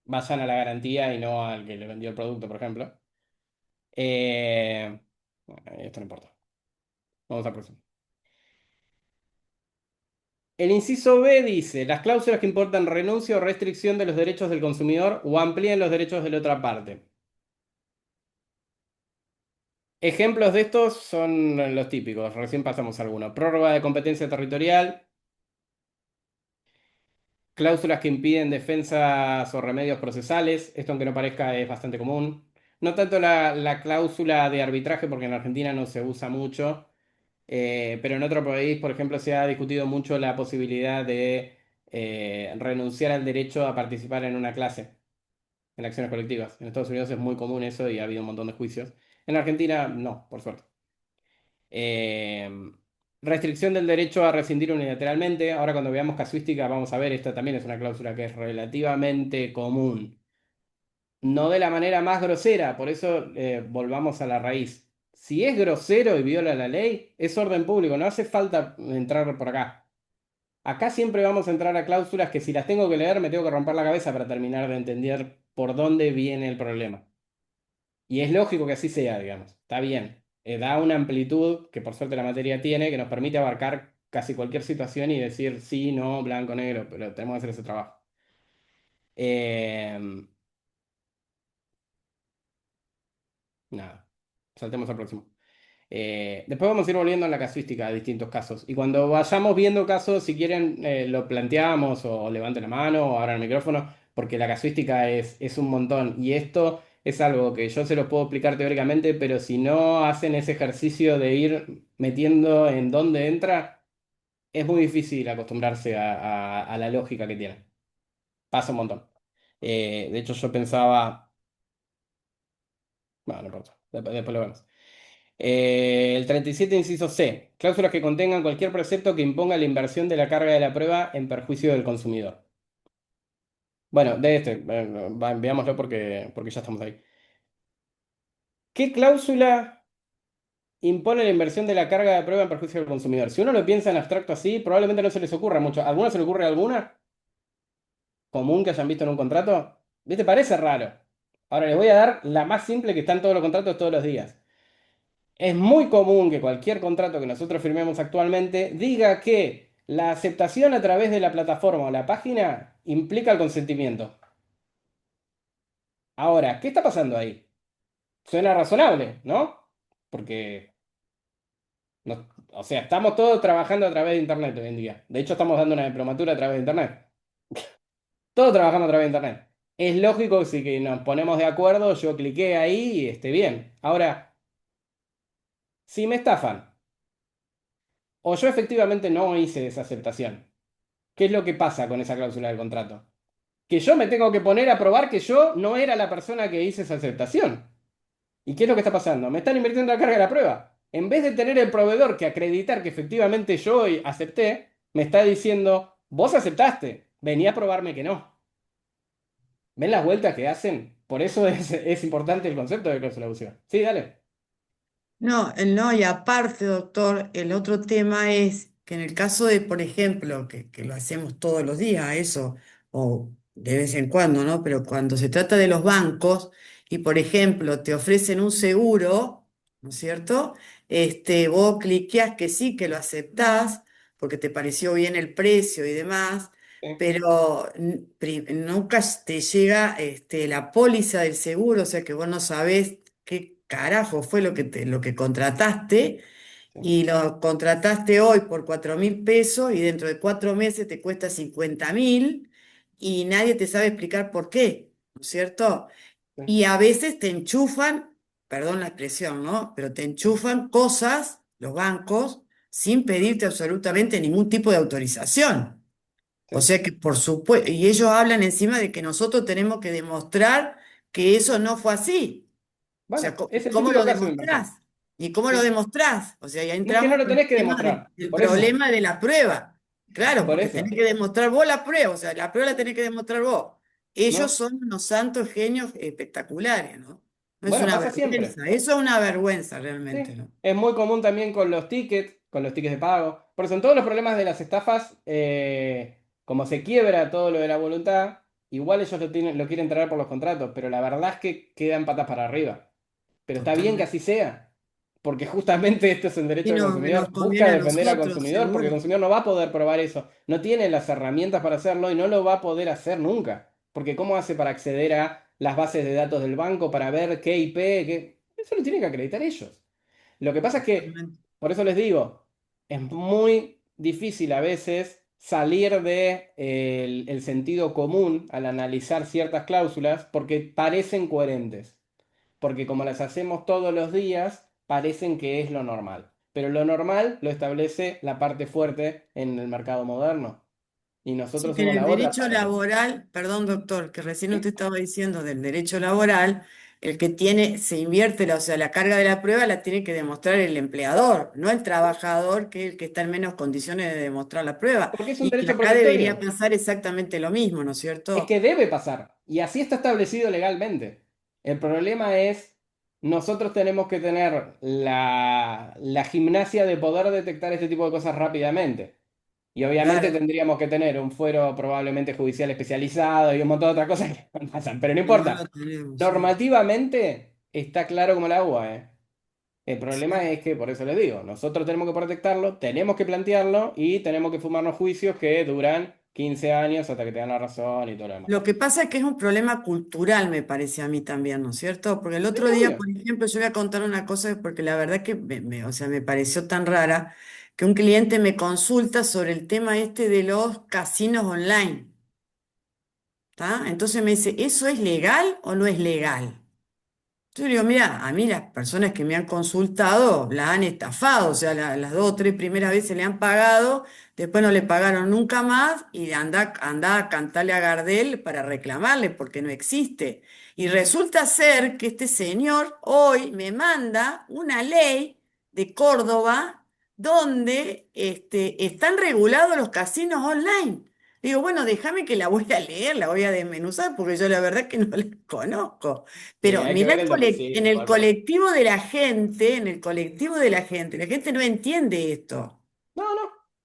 Vayan a la garantía y no al que le vendió el producto, por ejemplo. Bueno, esto no importa. Vamos a próximo. El inciso B dice, las cláusulas que importan renuncia o restricción de los derechos del consumidor o amplían los derechos de la otra parte. Ejemplos de estos son los típicos, recién pasamos algunos. Prórroga de competencia territorial, cláusulas que impiden defensas o remedios procesales, esto aunque no parezca es bastante común. No tanto la cláusula de arbitraje, porque en Argentina no se usa mucho, pero en otro país, por ejemplo, se ha discutido mucho la posibilidad de renunciar al derecho a participar en una clase, en acciones colectivas. En Estados Unidos es muy común eso y ha habido un montón de juicios. En Argentina, no, por suerte. Eh, Restricción del derecho a rescindir unilateralmente. Ahora cuando veamos casuística vamos a ver, esta también es una cláusula que es relativamente común. No de la manera más grosera, por eso volvamos a la raíz. Si es grosero y viola la ley, es orden público, no hace falta entrar por acá. Acá siempre vamos a entrar a cláusulas que si las tengo que leer me tengo que romper la cabeza para terminar de entender por dónde viene el problema. Y es lógico que así sea, digamos. Está bien. Da una amplitud que por suerte la materia tiene, que nos permite abarcar casi cualquier situación y decir sí, no, blanco, negro, pero tenemos que hacer ese trabajo. Eh, Nada, saltemos al próximo. Después vamos a ir volviendo a la casuística de distintos casos. Y cuando vayamos viendo casos, si quieren, lo planteamos o levanten la mano o abran el micrófono, porque la casuística es un montón. Y esto es algo que yo se los puedo explicar teóricamente, pero si no hacen ese ejercicio de ir metiendo en dónde entra, es muy difícil acostumbrarse a la lógica que tiene. Pasa un montón. De hecho, yo pensaba. Bueno, no importa, después lo vemos. El 37, inciso C. Cláusulas que contengan cualquier precepto que imponga la inversión de la carga de la prueba en perjuicio del consumidor. Bueno, de este, veámoslo porque ya estamos ahí. ¿Qué cláusula impone la inversión de la carga de prueba en perjuicio del consumidor? Si uno lo piensa en abstracto así, probablemente no se les ocurra mucho. ¿A alguno se le ocurre alguna común que hayan visto en un contrato? ¿Viste? Parece raro. Ahora les voy a dar la más simple que está en todos los contratos todos los días. es muy común que cualquier contrato que nosotros firmemos actualmente diga que la aceptación a través de la plataforma o la página implica el consentimiento. Ahora, ¿qué está pasando ahí? Suena razonable, ¿no? Porque, o sea, estamos todos trabajando a través de Internet hoy en día. De hecho, estamos dando una diplomatura a través de Internet. Todos trabajando a través de Internet. Es lógico que si que nos ponemos de acuerdo, yo cliqué ahí y esté bien. Ahora, si me estafan o yo efectivamente no hice esa aceptación, ¿qué es lo que pasa con esa cláusula del contrato? Que yo me tengo que poner a probar que yo no era la persona que hice esa aceptación. ¿Y qué es lo que está pasando? Me están invirtiendo la carga de la prueba. En vez de tener el proveedor que acreditar que efectivamente yo acepté, me está diciendo, vos aceptaste, vení a probarme que no. ¿Ven las vueltas que hacen? Por eso es importante el concepto de cláusula abusiva. Sí, dale. No, no, y aparte, doctor, el otro tema es que en el caso de, por ejemplo, que lo hacemos todos los días, eso, o de vez en cuando, ¿no? Pero cuando se trata de los bancos y, por ejemplo, te ofrecen un seguro, ¿no es cierto? Vos cliqueas que sí, que lo aceptás, porque te pareció bien el precio y demás, Sí, pero nunca te llega la póliza del seguro, o sea que vos no sabés qué carajo fue lo que contrataste sí. y lo contrataste hoy por 4.000 pesos y dentro de 4 meses te cuesta 50.000 y nadie te sabe explicar por qué, ¿no es cierto? Sí. Y a veces te enchufan, perdón la expresión, ¿no? Pero te enchufan cosas, los bancos, sin pedirte absolutamente ningún tipo de autorización. O Sí. sea que por supuesto, y ellos hablan encima de que nosotros tenemos que demostrar que eso no fue así. O sea, Bueno, es el ¿cómo típico lo caso de inversión. demostrás? ¿Y cómo lo Sí. demostrás? O sea, ya No es que no entramos lo con el tenés que tema demostrar. del Por eso. problema de la prueba. Claro, Por porque eso. tenés que demostrar vos la prueba, o sea, la prueba la tenés que demostrar vos. Ellos ¿No? son unos santos genios espectaculares, ¿no? No es Bueno, una pasa siempre. vergüenza, eso es una vergüenza realmente, Sí. ¿no? Es muy común también con los tickets de pago. Por eso en todos los problemas de las estafas, como se quiebra todo lo de la voluntad, igual ellos lo quieren traer por los contratos, pero la verdad es que quedan patas para arriba. Pero está bien que Totalmente. así sea, porque justamente esto es el derecho Y del nos consumidor. Busca conviene a defender al nosotros, consumidor porque el seguro. consumidor no va a poder probar eso. No tiene las herramientas para hacerlo y no lo va a poder hacer nunca. Porque ¿cómo hace para acceder a las bases de datos del banco para ver qué IP, qué? Eso lo tienen que acreditar ellos. Lo que pasa es que, Totalmente. por eso les digo, es muy difícil a veces salir de, el sentido común al analizar ciertas cláusulas porque parecen coherentes. Porque como las hacemos todos los días, parecen que es lo normal. Pero lo normal lo establece la parte fuerte en el mercado moderno. Y Sí, nosotros que en somos el la otra derecho parte. laboral, perdón doctor, que recién usted ¿Sí? estaba diciendo del derecho laboral, el que tiene, se invierte, o sea, la carga de la prueba la tiene que demostrar el empleador, no el trabajador, que es el que está en menos condiciones de demostrar la prueba. Porque es un Y que derecho acá debería protectorio. pasar exactamente lo mismo, ¿no es Es cierto? que debe pasar. Y así está establecido legalmente. El problema es, nosotros tenemos que tener la gimnasia de poder detectar este tipo de cosas rápidamente. Y obviamente Claro, tendríamos que tener un fuero probablemente judicial especializado y un montón de otras cosas que no pasan. Pero no que no lo importa. tenemos, sí. Normativamente está claro como el agua, ¿eh? El problema Sí. es que, por eso les digo, nosotros tenemos que protectarlo, tenemos que plantearlo y tenemos que fumarnos juicios que duran 15 años hasta que te dan la razón y todo lo demás. Lo que pasa es que es un problema cultural, me parece a mí también, ¿no es cierto? Porque el Sí, otro día, obvio. por ejemplo, yo voy a contar una cosa, porque la verdad que o sea, me pareció tan rara, que un cliente me consulta sobre el tema este de los casinos online, ¿está? Entonces me dice, ¿eso es legal o no es legal? Yo le digo, mira, a mí las personas que me han consultado la han estafado, o sea, las 2 o 3 primeras veces le han pagado, después no le pagaron nunca más y anda a cantarle a Gardel para reclamarle porque no existe. Y resulta ser que este señor hoy me manda una ley de Córdoba donde están regulados los casinos online. Digo, bueno, déjame que la voy a leer, la voy a desmenuzar porque yo la verdad que no la conozco. Y Pero hay que mirá ver el en domicilio, el igual por eso. colectivo de la gente, en el colectivo de la gente no entiende esto. No, no,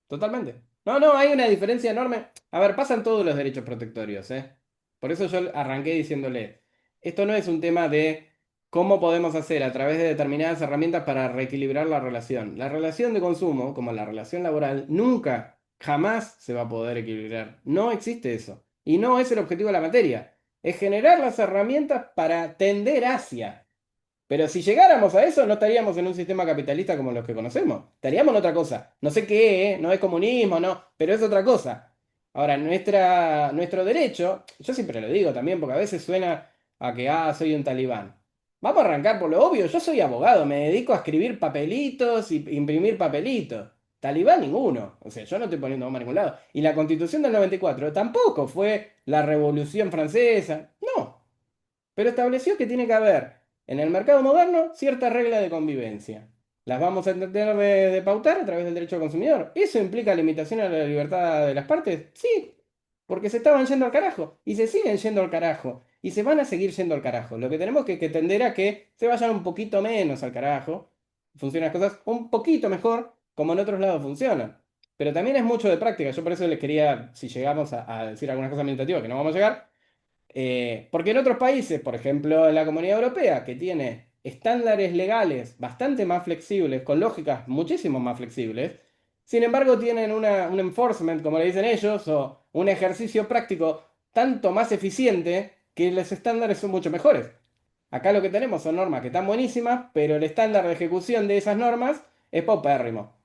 totalmente. No, no, hay una diferencia enorme. A ver, pasan todos los derechos protectorios, ¿eh? Por eso yo arranqué diciéndole, esto no es un tema de ¿Cómo podemos hacer a través de determinadas herramientas para reequilibrar la relación? La relación de consumo, como la relación laboral, nunca, jamás se va a poder equilibrar. No existe eso. Y no es el objetivo de la materia. Es generar las herramientas para tender hacia. Pero si llegáramos a eso, no estaríamos en un sistema capitalista como los que conocemos. Estaríamos en otra cosa. No sé qué, ¿eh? No es comunismo, no, pero es otra cosa. Ahora, nuestro derecho, yo siempre lo digo también, porque a veces suena a que, soy un talibán. Vamos a arrancar por lo obvio. Yo soy abogado, me dedico a escribir papelitos y imprimir papelitos. Talibán ninguno. O sea, yo no estoy poniendo bomba a ningún lado. Y la Constitución del 94 tampoco fue la Revolución Francesa. No. Pero estableció que tiene que haber en el mercado moderno ciertas reglas de convivencia. ¿Las vamos a tener de pautar a través del derecho al consumidor? ¿Eso implica limitación a la libertad de las partes? Sí, porque se estaban yendo al carajo y se siguen yendo al carajo y se van a seguir yendo al carajo. Lo que tenemos que tender a que se vayan un poquito menos al carajo, funcionan las cosas un poquito mejor como en otros lados funcionan. Pero también es mucho de práctica. Yo por eso les quería, si llegamos a decir algunas cosas meditativas que no vamos a llegar, porque en otros países, por ejemplo en la Comunidad Europea, que tiene estándares legales bastante más flexibles, con lógicas muchísimo más flexibles, sin embargo tienen un enforcement, como le dicen ellos, o un ejercicio práctico tanto más eficiente que los estándares son mucho mejores. Acá lo que tenemos son normas que están buenísimas, pero el estándar de ejecución de esas normas es paupérrimo.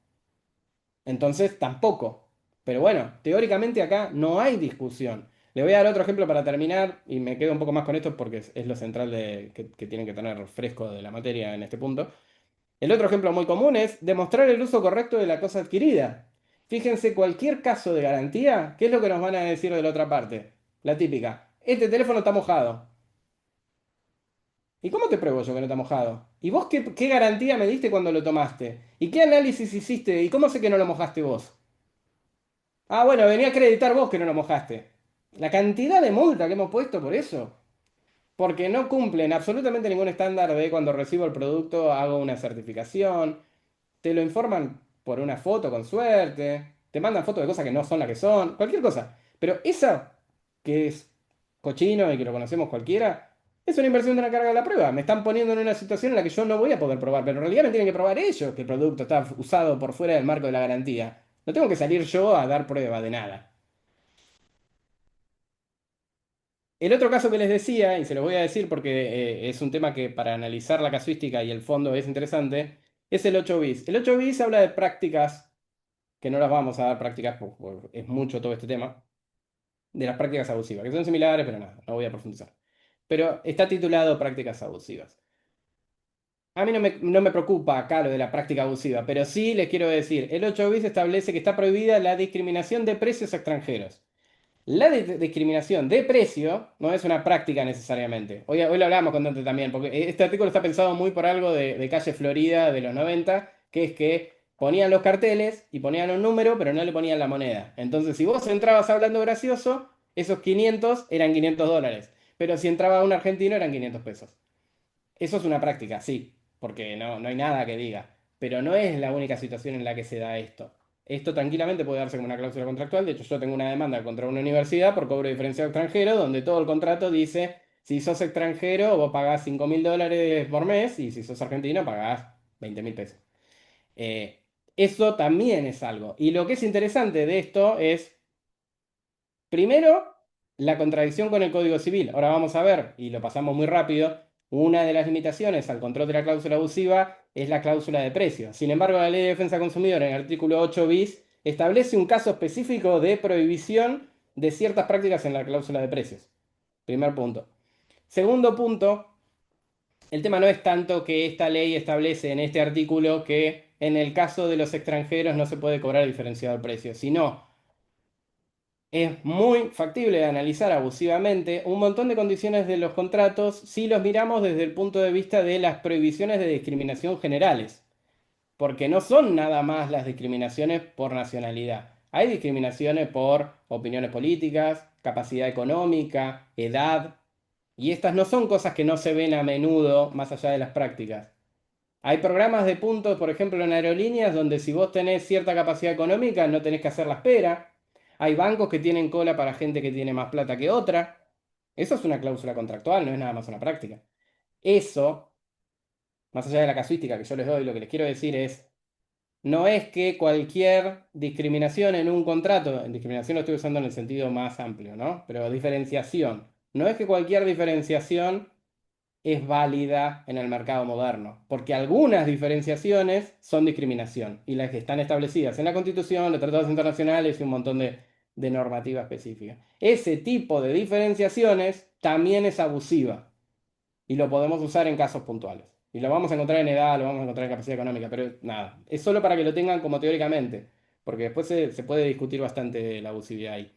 Entonces tampoco. Pero bueno, teóricamente acá no hay discusión. Le voy a dar otro ejemplo para terminar y me quedo un poco más con esto porque es lo central que tienen que tener fresco de la materia en este punto. El otro ejemplo muy común es demostrar el uso correcto de la cosa adquirida. Fíjense, cualquier caso de garantía, ¿qué es lo que nos van a decir de la otra parte? La típica, este teléfono está mojado. ¿Y cómo te pruebo yo que no está mojado? ¿Y vos qué garantía me diste cuando lo tomaste? ¿Y qué análisis hiciste? ¿Y cómo sé que no lo mojaste vos? Bueno, venía a acreditar vos que no lo mojaste. La cantidad de multa que hemos puesto por eso. Porque no cumplen absolutamente ningún estándar de cuando recibo el producto hago una certificación. Te lo informan por una foto con suerte. Te mandan fotos de cosas que no son las que son. Cualquier cosa. Pero esa, que es cochino y que lo conocemos cualquiera, es una inversión de una carga de la prueba. Me están poniendo en una situación en la que yo no voy a poder probar. Pero en realidad me tienen que probar ellos que el producto está usado por fuera del marco de la garantía. No tengo que salir yo a dar prueba de nada. El otro caso que les decía, y se los voy a decir porque es un tema que para analizar la casuística y el fondo es interesante, es el 8 bis. El 8 bis habla de prácticas, que no las vamos a dar prácticas, es mucho todo este tema, de las prácticas abusivas, que son similares, pero nada, no voy a profundizar. Pero está titulado prácticas abusivas. A mí no me preocupa acá lo de la práctica abusiva, pero sí les quiero decir, el 8 bis establece que está prohibida la discriminación de precios extranjeros. La discriminación de precio no es una práctica necesariamente. Hoy lo hablamos con Dante también, porque este artículo está pensado muy por algo de Calle Florida de los 90, que es que ponían los carteles y ponían un número, pero no le ponían la moneda. Entonces, si vos entrabas hablando gracioso, esos 500 eran $500, pero si entraba un argentino eran 500 pesos. Eso es una práctica, sí, porque no hay nada que diga, pero no es la única situación en la que se da esto. Esto tranquilamente puede darse como una cláusula contractual. De hecho, yo tengo una demanda contra una universidad por cobro diferenciado extranjero, donde todo el contrato dice, si sos extranjero, vos pagás $5.000 por mes, y si sos argentino, pagás 20.000 pesos. Eso también es algo. Y lo que es interesante de esto es, primero, la contradicción con el Código Civil. Ahora vamos a ver, y lo pasamos muy rápido, una de las limitaciones al control de la cláusula abusiva es la cláusula de precio. Sin embargo, la Ley de Defensa del Consumidor, en el artículo 8 bis, establece un caso específico de prohibición de ciertas prácticas en la cláusula de precios. Primer punto. Segundo punto, el tema no es tanto que esta ley establece en este artículo que en el caso de los extranjeros no se puede cobrar diferenciado el precio, sino es muy factible de analizar abusivamente un montón de condiciones de los contratos si los miramos desde el punto de vista de las prohibiciones de discriminación generales, porque no son nada más las discriminaciones por nacionalidad. Hay discriminaciones por opiniones políticas, capacidad económica, edad, y estas no son cosas que no se ven a menudo más allá de las prácticas. Hay programas de puntos, por ejemplo, en aerolíneas, donde si vos tenés cierta capacidad económica no tenés que hacer la espera. Hay bancos que tienen cola para gente que tiene más plata que otra. Eso es una cláusula contractual, no es nada más una práctica. Eso más allá de la casuística que yo les doy, lo que les quiero decir es, no es que cualquier discriminación en un contrato, en discriminación lo estoy usando en el sentido más amplio, ¿no? Pero diferenciación, no es que cualquier diferenciación es válida en el mercado moderno, porque algunas diferenciaciones son discriminación y las que están establecidas en la Constitución, los tratados internacionales y un montón de normativa específica. Ese tipo de diferenciaciones también es abusiva y lo podemos usar en casos puntuales. Y lo vamos a encontrar en edad, lo vamos a encontrar en capacidad económica, pero nada, es solo para que lo tengan como teóricamente, porque después se puede discutir bastante la abusividad ahí.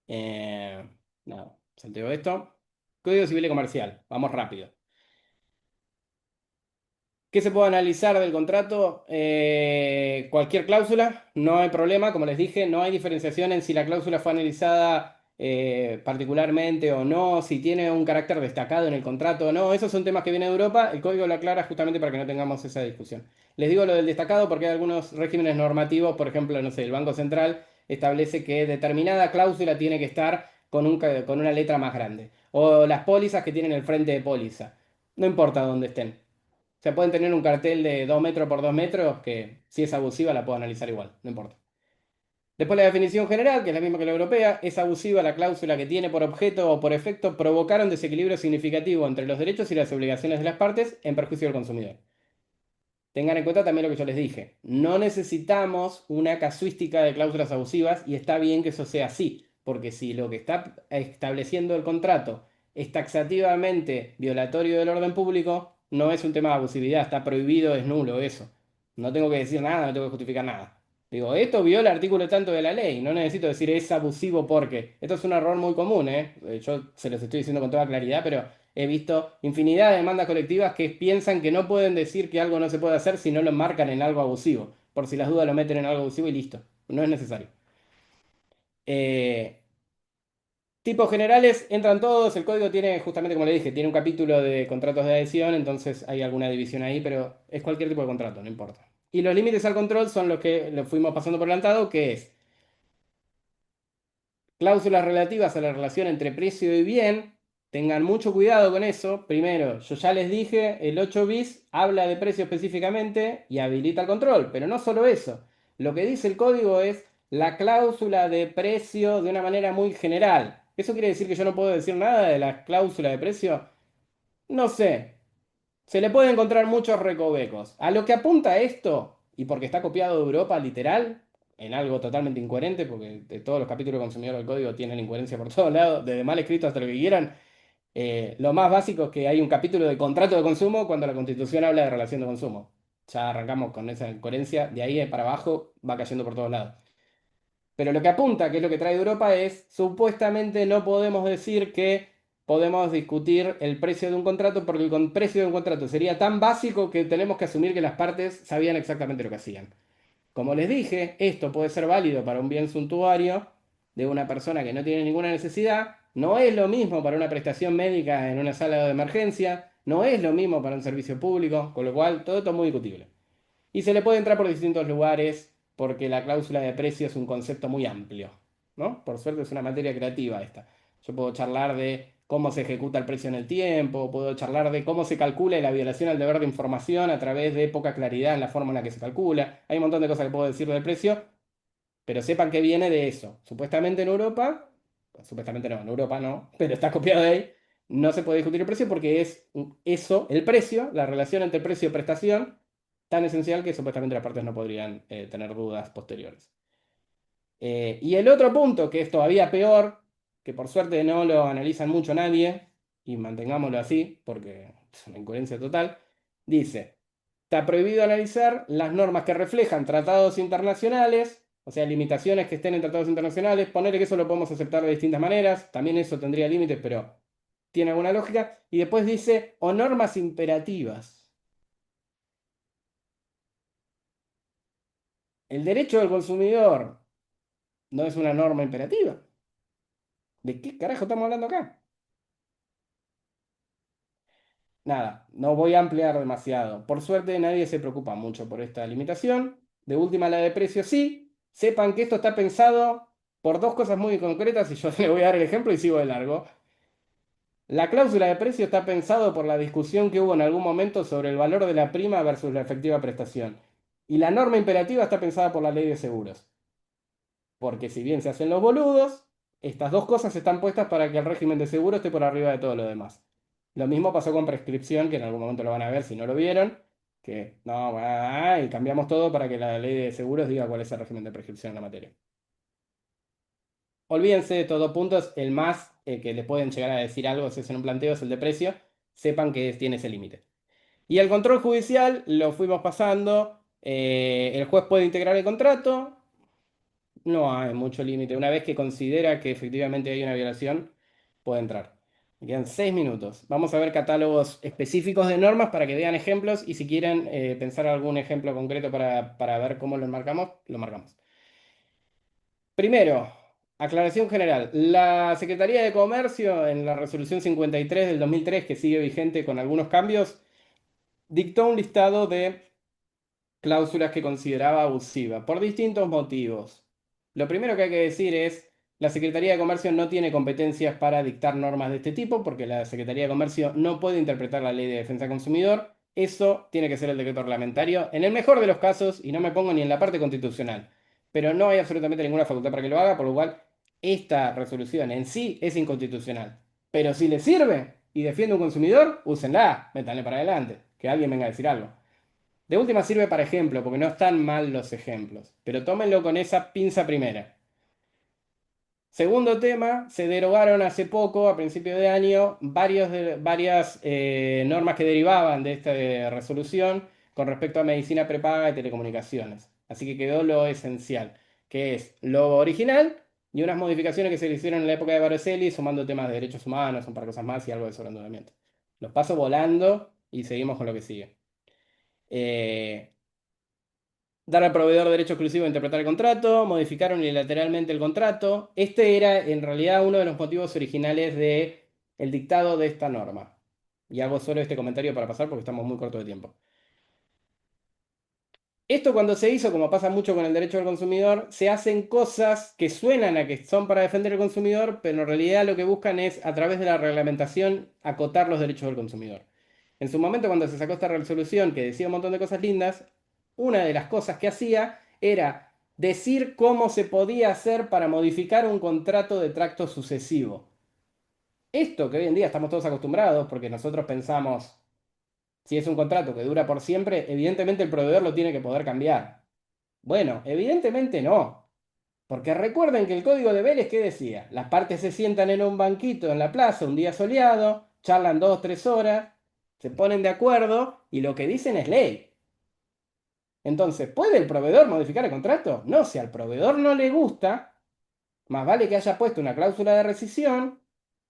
Eh, nada, salteo esto. Código Civil y Comercial, vamos rápido. ¿Qué se puede analizar del contrato? Cualquier cláusula, no hay problema, como les dije, no hay diferenciación en si la cláusula fue analizada particularmente o no, si tiene un carácter destacado en el contrato o no. Esos son temas que vienen de Europa, el código lo aclara justamente para que no tengamos esa discusión. Les digo lo del destacado porque hay algunos regímenes normativos, por ejemplo, no sé, el Banco Central establece que determinada cláusula tiene que estar con una letra más grande, o las pólizas que tienen el frente de póliza, no importa dónde estén. O sea, pueden tener un cartel de 2 metros por 2 metros que si es abusiva la puedo analizar igual, no importa. Después la definición general, que es la misma que la europea, es abusiva la cláusula que tiene por objeto o por efecto provocar un desequilibrio significativo entre los derechos y las obligaciones de las partes en perjuicio del consumidor. Tengan en cuenta también lo que yo les dije. No necesitamos una casuística de cláusulas abusivas y está bien que eso sea así, porque si lo que está estableciendo el contrato es taxativamente violatorio del orden público, no es un tema de abusividad, está prohibido, es nulo eso. No tengo que decir nada, no tengo que justificar nada. Digo, esto viola el artículo tanto de la ley, no necesito decir es abusivo porque. Esto es un error muy común, ¿eh? Yo se los estoy diciendo con toda claridad, pero he visto infinidad de demandas colectivas que piensan que no pueden decir que algo no se puede hacer si no lo marcan en algo abusivo. Por si las dudas lo meten en algo abusivo y listo. No es necesario. Eh, Tipos generales entran todos. El código tiene, justamente como le dije, tiene un capítulo de contratos de adhesión, entonces hay alguna división ahí, pero es cualquier tipo de contrato, no importa. Y los límites al control son los que lo fuimos pasando por adelantado, que es cláusulas relativas a la relación entre precio y bien. Tengan mucho cuidado con eso. Primero, yo ya les dije, el 8 bis habla de precio específicamente y habilita el control, pero no solo eso. Lo que dice el código es la cláusula de precio de una manera muy general. ¿Eso quiere decir que yo no puedo decir nada de la cláusula de precio? No sé. Se le pueden encontrar muchos recovecos. A lo que apunta esto, y porque está copiado de Europa literal, en algo totalmente incoherente, porque de todos los capítulos de consumidor del código tienen incoherencia por todos lados, desde mal escrito hasta lo que quieran. Lo más básico es que hay un capítulo de contrato de consumo cuando la Constitución habla de relación de consumo. Ya arrancamos con esa incoherencia, de ahí para abajo va cayendo por todos lados. Pero lo que apunta, que es lo que trae de Europa, es supuestamente no podemos decir que podemos discutir el precio de un contrato porque el precio de un contrato sería tan básico que tenemos que asumir que las partes sabían exactamente lo que hacían. Como les dije, esto puede ser válido para un bien suntuario de una persona que no tiene ninguna necesidad, no es lo mismo para una prestación médica en una sala de emergencia, no es lo mismo para un servicio público, con lo cual todo esto es muy discutible. Y se le puede entrar por distintos lugares porque la cláusula de precio es un concepto muy amplio, ¿no? Por suerte es una materia creativa esta. Yo puedo charlar de cómo se ejecuta el precio en el tiempo, puedo charlar de cómo se calcula la violación al deber de información a través de poca claridad en la forma en la que se calcula. Hay un montón de cosas que puedo decir del precio, pero sepan que viene de eso. Supuestamente en Europa, supuestamente no, en Europa no, pero está copiado de ahí, no se puede discutir el precio porque es eso, el precio, la relación entre precio y prestación, tan esencial que supuestamente las partes no podrían tener dudas posteriores. Y el otro punto, que es todavía peor, que por suerte no lo analizan mucho nadie, y mantengámoslo así, porque es una incoherencia total, dice, está prohibido analizar las normas que reflejan tratados internacionales, o sea, limitaciones que estén en tratados internacionales, ponerle que eso lo podemos aceptar de distintas maneras, también eso tendría límites, pero tiene alguna lógica, y después dice, o normas imperativas. El derecho del consumidor no es una norma imperativa. ¿De qué carajo estamos hablando acá? Nada, no voy a ampliar demasiado. Por suerte nadie se preocupa mucho por esta limitación. De última, la de precio sí. Sepan que esto está pensado por dos cosas muy concretas y yo le voy a dar el ejemplo y sigo de largo. La cláusula de precio está pensado por la discusión que hubo en algún momento sobre el valor de la prima versus la efectiva prestación. Y la norma imperativa está pensada por la ley de seguros. Porque si bien se hacen los boludos, estas dos cosas están puestas para que el régimen de seguro esté por arriba de todo lo demás. Lo mismo pasó con prescripción, que en algún momento lo van a ver si no lo vieron, que no, y cambiamos todo para que la ley de seguros diga cuál es el régimen de prescripción en la materia. Olvídense de estos dos puntos, el más que les pueden llegar a decir algo si hacen un planteo es el de precio, sepan que tiene ese límite. Y el control judicial lo fuimos pasando, el juez puede integrar el contrato, no hay mucho límite. Una vez que considera que efectivamente hay una violación, puede entrar. Me quedan 6 minutos. Vamos a ver catálogos específicos de normas para que vean ejemplos y si quieren pensar algún ejemplo concreto para ver cómo lo marcamos, lo marcamos. Primero, aclaración general. La Secretaría de Comercio, en la resolución 53 del 2003, que sigue vigente con algunos cambios, dictó un listado de cláusulas que consideraba abusiva por distintos motivos. Lo primero que hay que decir es, la Secretaría de Comercio no tiene competencias para dictar normas de este tipo, porque la Secretaría de Comercio no puede interpretar la Ley de Defensa del Consumidor. Eso tiene que ser el decreto reglamentario, en el mejor de los casos, y no me pongo ni en la parte constitucional, pero no hay absolutamente ninguna facultad para que lo haga, por lo cual esta resolución en sí es inconstitucional. Pero si le sirve y defiende a un consumidor, úsenla, métanle para adelante, que alguien venga a decir algo. De última sirve para ejemplo, porque no están mal los ejemplos, pero tómenlo con esa pinza primera. Segundo tema, se derogaron hace poco, a principio de año, varias normas que derivaban de esta resolución con respecto a medicina prepaga y telecomunicaciones. Así que quedó lo esencial, que es lo original y unas modificaciones que se le hicieron en la época de Baroselli, sumando temas de derechos humanos, un par de cosas más y algo de sobreendeudamiento. Los paso volando y seguimos con lo que sigue. Dar al proveedor derecho exclusivo a interpretar el contrato, modificar unilateralmente el contrato. Este era en realidad uno de los motivos originales del dictado de esta norma. Y hago solo este comentario para pasar porque estamos muy cortos de tiempo. Esto cuando se hizo, como pasa mucho con el derecho del consumidor, se hacen cosas que suenan a que son para defender al consumidor, pero en realidad lo que buscan es, a través de la reglamentación, acotar los derechos del consumidor. En su momento, cuando se sacó esta resolución que decía un montón de cosas lindas, una de las cosas que hacía era decir cómo se podía hacer para modificar un contrato de tracto sucesivo. Esto que hoy en día estamos todos acostumbrados, porque nosotros pensamos, si es un contrato que dura por siempre, evidentemente el proveedor lo tiene que poder cambiar. Bueno, evidentemente no. Porque recuerden que el código de Vélez, ¿qué decía? Las partes se sientan en un banquito en la plaza un día soleado, charlan 2 o 3 horas, se ponen de acuerdo y lo que dicen es ley. Entonces, ¿puede el proveedor modificar el contrato? No, si al proveedor no le gusta, más vale que haya puesto una cláusula de rescisión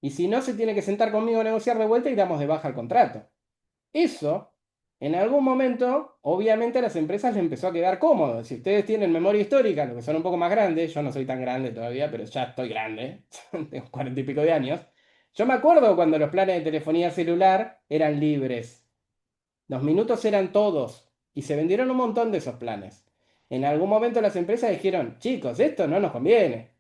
y si no, se tiene que sentar conmigo a negociar de vuelta y damos de baja el contrato. Eso, en algún momento, obviamente a las empresas les empezó a quedar cómodo. Si ustedes tienen memoria histórica, los que son un poco más grandes, yo no soy tan grande todavía, pero ya estoy grande, tengo 40 y pico de años. Yo me acuerdo cuando los planes de telefonía celular eran libres. Los minutos eran todos y se vendieron un montón de esos planes. En algún momento las empresas dijeron, chicos, esto no nos conviene.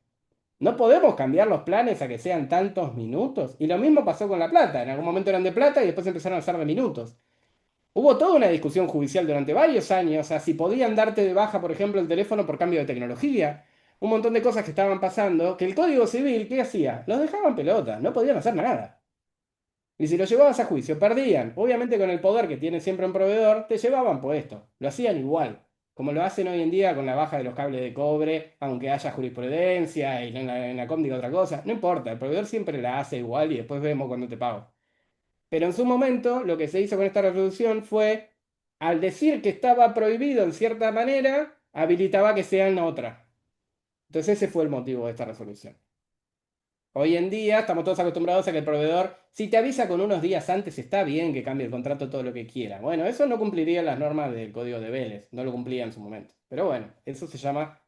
No podemos cambiar los planes a que sean tantos minutos. Y lo mismo pasó con la plata. En algún momento eran de plata y después empezaron a ser de minutos. Hubo toda una discusión judicial durante varios años a si podían darte de baja, por ejemplo, el teléfono por cambio de tecnología. Un montón de cosas que estaban pasando, que el Código Civil, ¿qué hacía? Los dejaban pelota, no podían hacer nada. Y si los llevabas a juicio, perdían. Obviamente con el poder que tiene siempre un proveedor, te llevaban puesto. Lo hacían igual. Como lo hacen hoy en día con la baja de los cables de cobre, aunque haya jurisprudencia y en la COM diga otra cosa. No importa, el proveedor siempre la hace igual y después vemos cuando te pago. Pero en su momento, lo que se hizo con esta resolución fue, al decir que estaba prohibido en cierta manera, habilitaba que sea en otra. Entonces ese fue el motivo de esta resolución. Hoy en día estamos todos acostumbrados a que el proveedor, si te avisa con unos días antes, está bien que cambie el contrato todo lo que quiera. Bueno, eso no cumpliría las normas del Código de Vélez, no lo cumplía en su momento. Pero bueno, eso se llama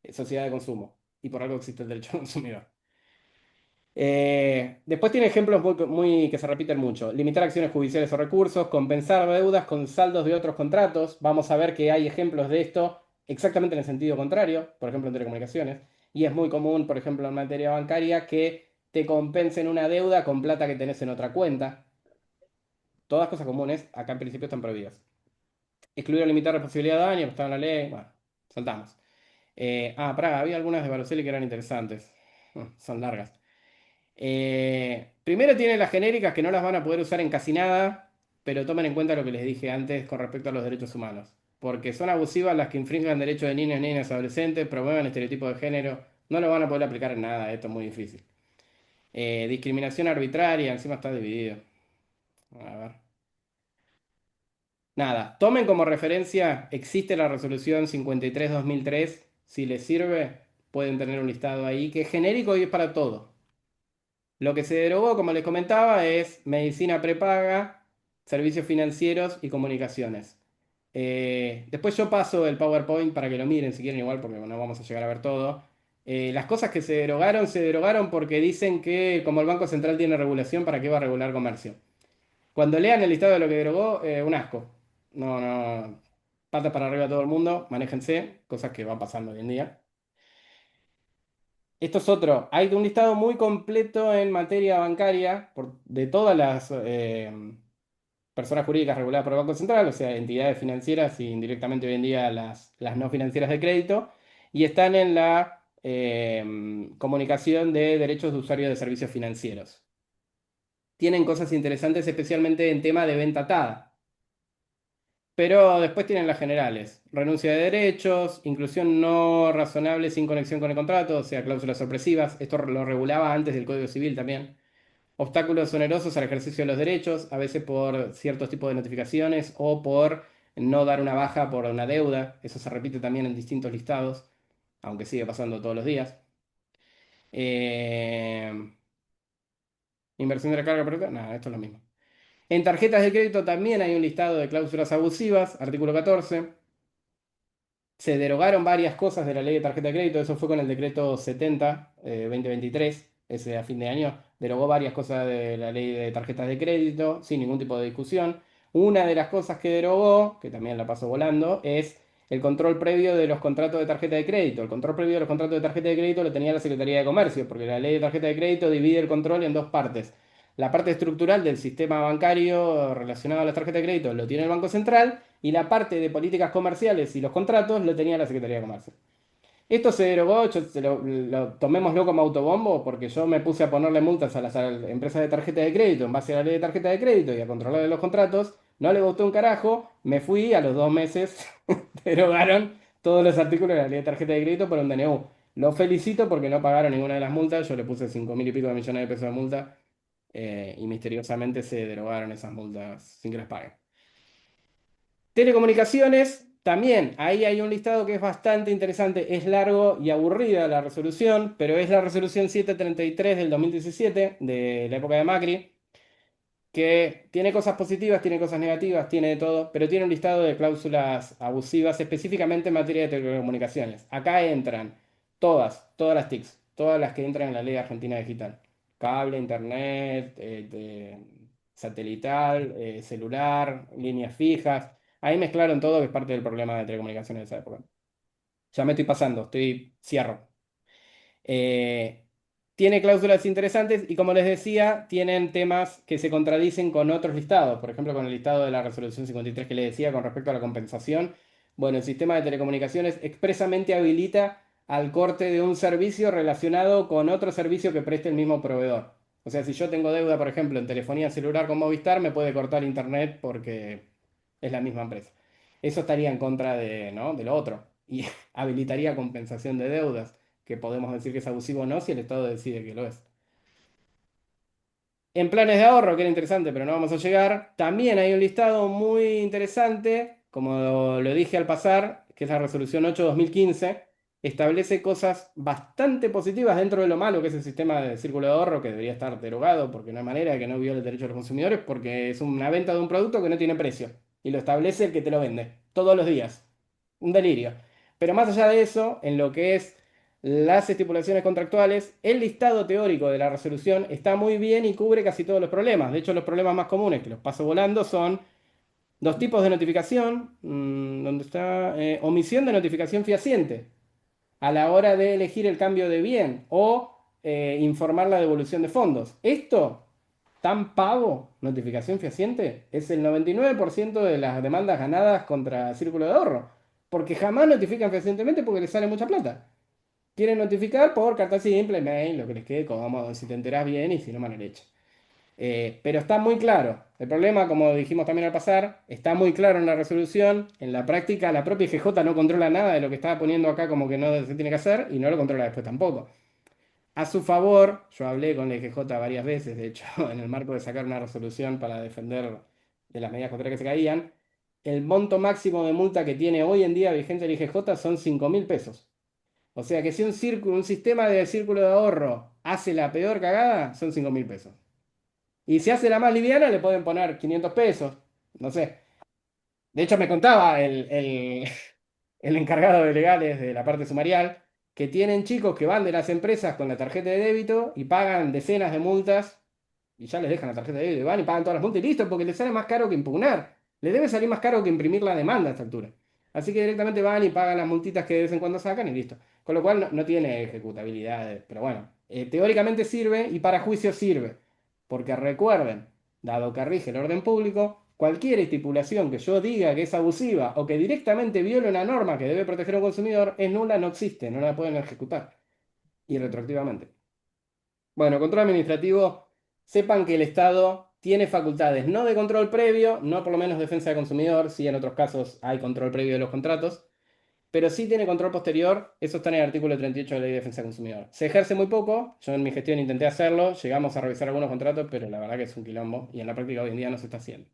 sociedad de consumo y por algo existe el derecho al consumidor. Después tiene ejemplos que se repiten mucho. Limitar acciones judiciales o recursos, compensar deudas con saldos de otros contratos. Vamos a ver que hay ejemplos de esto exactamente en el sentido contrario, por ejemplo en telecomunicaciones. Y es muy común, por ejemplo, en materia bancaria, que te compensen una deuda con plata que tenés en otra cuenta. Todas cosas comunes, acá en principio están prohibidas. Excluir o limitar la posibilidad de daño, está en la ley, bueno, saltamos. Pará, había algunas de Baruselli que eran interesantes. Son largas. Primero tiene las genéricas que no las van a poder usar en casi nada, pero tomen en cuenta lo que les dije antes con respecto a los derechos humanos. Porque son abusivas las que infringen derechos de niños, niñas, adolescentes, promueven estereotipos de género. No lo van a poder aplicar en nada, esto es muy difícil. Discriminación arbitraria, encima está dividido. A ver. Nada, tomen como referencia, existe la resolución 53/2003. Si les sirve, pueden tener un listado ahí que es genérico y es para todo. Lo que se derogó, como les comentaba, es medicina prepaga, servicios financieros y comunicaciones. Después yo paso el PowerPoint para que lo miren si quieren igual, porque no vamos a llegar a ver todo. Las cosas que se derogaron porque dicen que como el Banco Central tiene regulación, ¿para qué va a regular comercio? Cuando lean el listado de lo que derogó, un asco. No, no, patas para arriba todo el mundo, manéjense, cosas que van pasando hoy en día. Esto es otro. Hay un listado muy completo en materia bancaria de todas las personas jurídicas reguladas por el Banco Central, o sea, entidades financieras y indirectamente hoy en día las no financieras de crédito, y están en la comunicación de derechos de usuario de servicios financieros. Tienen cosas interesantes, especialmente en tema de venta atada. Pero después tienen las generales. Renuncia de derechos, inclusión no razonable sin conexión con el contrato, o sea, cláusulas sorpresivas. Esto lo regulaba antes del Código Civil también. Obstáculos onerosos al ejercicio de los derechos, a veces por ciertos tipos de notificaciones o por no dar una baja por una deuda. Eso se repite también en distintos listados, aunque sigue pasando todos los días. Eh, Inversión de la carga, pero nada, esto es lo mismo. En tarjetas de crédito también hay un listado de cláusulas abusivas, artículo 14. Se derogaron varias cosas de la ley de tarjeta de crédito, eso fue con el decreto 70, 2023, ese a fin de año, derogó varias cosas de la ley de tarjetas de crédito sin ningún tipo de discusión. Una de las cosas que derogó, que también la paso volando, es el control previo de los contratos de tarjeta de crédito. El control previo de los contratos de tarjeta de crédito lo tenía la Secretaría de Comercio, porque la ley de tarjeta de crédito divide el control en dos partes. La parte estructural del sistema bancario relacionado a las tarjetas de crédito lo tiene el Banco Central y la parte de políticas comerciales y los contratos lo tenía la Secretaría de Comercio. Esto se derogó, tomémoslo como autobombo, porque yo me puse a ponerle multas a las empresas de tarjeta de crédito en base a la ley de tarjeta de crédito y a controlar los contratos. No le gustó un carajo, me fui, a los 2 meses derogaron todos los artículos de la ley de tarjeta de crédito por un DNU. Los felicito porque no pagaron ninguna de las multas, yo le puse 5.000 y pico de millones de pesos de multa y misteriosamente se derogaron esas multas sin que las paguen. Telecomunicaciones, también, ahí hay un listado que es bastante interesante, es largo y aburrida la resolución, pero es la resolución 733 del 2017, de la época de Macri, que tiene cosas positivas, tiene cosas negativas, tiene de todo, pero tiene un listado de cláusulas abusivas específicamente en materia de telecomunicaciones. Acá entran todas las TICs, todas las que entran en la Ley Argentina Digital. Cable, internet, satelital, celular, líneas fijas. Ahí mezclaron todo, que es parte del problema de telecomunicaciones de esa época. Ya me estoy pasando, cierro. Eh, Tiene cláusulas interesantes y como les decía, tienen temas que se contradicen con otros listados. Por ejemplo, con el listado de la resolución 53 que les decía con respecto a la compensación. Bueno, el sistema de telecomunicaciones expresamente habilita al corte de un servicio relacionado con otro servicio que preste el mismo proveedor. O sea, si yo tengo deuda, por ejemplo, en telefonía celular con Movistar, me puede cortar internet porque es la misma empresa. Eso estaría en contra de, ¿no?, de lo otro y habilitaría compensación de deudas, que podemos decir que es abusivo o no si el Estado decide que lo es. En planes de ahorro, que era interesante, pero no vamos a llegar, también hay un listado muy interesante, como lo dije al pasar, que es la resolución 8/2015, establece cosas bastante positivas dentro de lo malo que es el sistema de círculo de ahorro, que debería estar derogado porque no hay manera de que no viole el derecho de los consumidores, porque es una venta de un producto que no tiene precio, y lo establece el que te lo vende, todos los días. Un delirio. Pero más allá de eso, en lo que es las estipulaciones contractuales, el listado teórico de la resolución está muy bien y cubre casi todos los problemas. De hecho, los problemas más comunes que los paso volando son dos tipos de notificación, donde está omisión de notificación fehaciente a la hora de elegir el cambio de bien o informar la devolución de fondos. Esto, tan pago, notificación fehaciente, es el 99% de las demandas ganadas contra Círculo de Ahorro, porque jamás notifican fehacientemente porque les sale mucha plata. Quieren notificar por carta simple, mail, lo que les quede cómodo, si te enterás bien y si no, mala leche. Pero está muy claro. El problema, como dijimos también al pasar, está muy claro en la resolución. En la práctica, la propia IGJ no controla nada de lo que estaba poniendo acá como que no se tiene que hacer y no lo controla después tampoco. A su favor, yo hablé con la IGJ varias veces, de hecho, en el marco de sacar una resolución para defender de las medidas contrarias que se caían, el monto máximo de multa que tiene hoy en día vigente la IGJ son 5.000 pesos. O sea que si un sistema de círculo de ahorro hace la peor cagada, son 5.000 pesos. Y si hace la más liviana, le pueden poner 500 pesos. No sé. De hecho, me contaba el encargado de legales de la parte sumarial que tienen chicos que van de las empresas con la tarjeta de débito y pagan decenas de multas y ya les dejan la tarjeta de débito y van y pagan todas las multas y listo, porque les sale más caro que impugnar. Les debe salir más caro que imprimir la demanda a esta altura. Así que directamente van y pagan las multitas que de vez en cuando sacan y listo. Con lo cual no tiene ejecutabilidad, pero bueno, teóricamente sirve y para juicio sirve. Porque recuerden, dado que rige el orden público, cualquier estipulación que yo diga que es abusiva o que directamente viole una norma que debe proteger a un consumidor es nula, no existe, no la pueden ejecutar. Y retroactivamente. Bueno, control administrativo, sepan que el Estado tiene facultades no de control previo, no por lo menos defensa del consumidor, sí en otros casos hay control previo de los contratos, pero sí tiene control posterior, eso está en el artículo 38 de la Ley de Defensa del Consumidor. Se ejerce muy poco, yo en mi gestión intenté hacerlo, llegamos a revisar algunos contratos, pero la verdad que es un quilombo y en la práctica hoy en día no se está haciendo.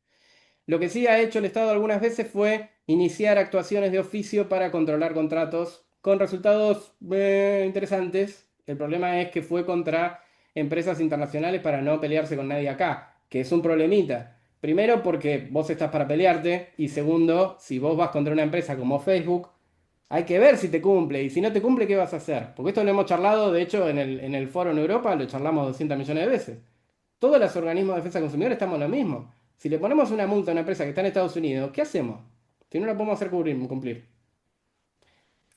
Lo que sí ha hecho el Estado algunas veces fue iniciar actuaciones de oficio para controlar contratos con resultados interesantes. El problema es que fue contra empresas internacionales para no pelearse con nadie acá, que es un problemita. Primero porque vos estás para pelearte y segundo, si vos vas contra una empresa como Facebook, hay que ver si te cumple y si no te cumple, ¿qué vas a hacer? Porque esto lo hemos charlado, de hecho, en el foro en Europa lo charlamos 200 millones de veces. Todos los organismos de defensa del consumidor estamos en lo mismo. Si le ponemos una multa a una empresa que está en Estados Unidos, ¿qué hacemos? Si no la podemos hacer cumplir.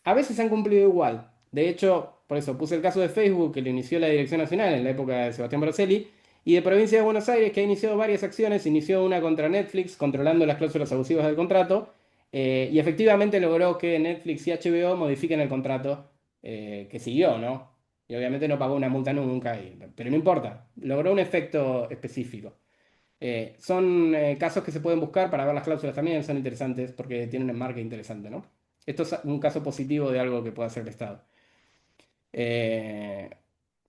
A veces se han cumplido igual. De hecho, por eso puse el caso de Facebook, que lo inició la Dirección Nacional en la época de Sebastián Brosselli, y de Provincia de Buenos Aires, que ha iniciado varias acciones. Inició una contra Netflix, controlando las cláusulas abusivas del contrato, y efectivamente logró que Netflix y HBO modifiquen el contrato que siguió, ¿no? Y obviamente no pagó una multa nunca, pero no importa, logró un efecto específico. Son casos que se pueden buscar para ver las cláusulas también, son interesantes porque tienen un enmarque interesante, ¿no? Esto es un caso positivo de algo que puede hacer el Estado. Eh,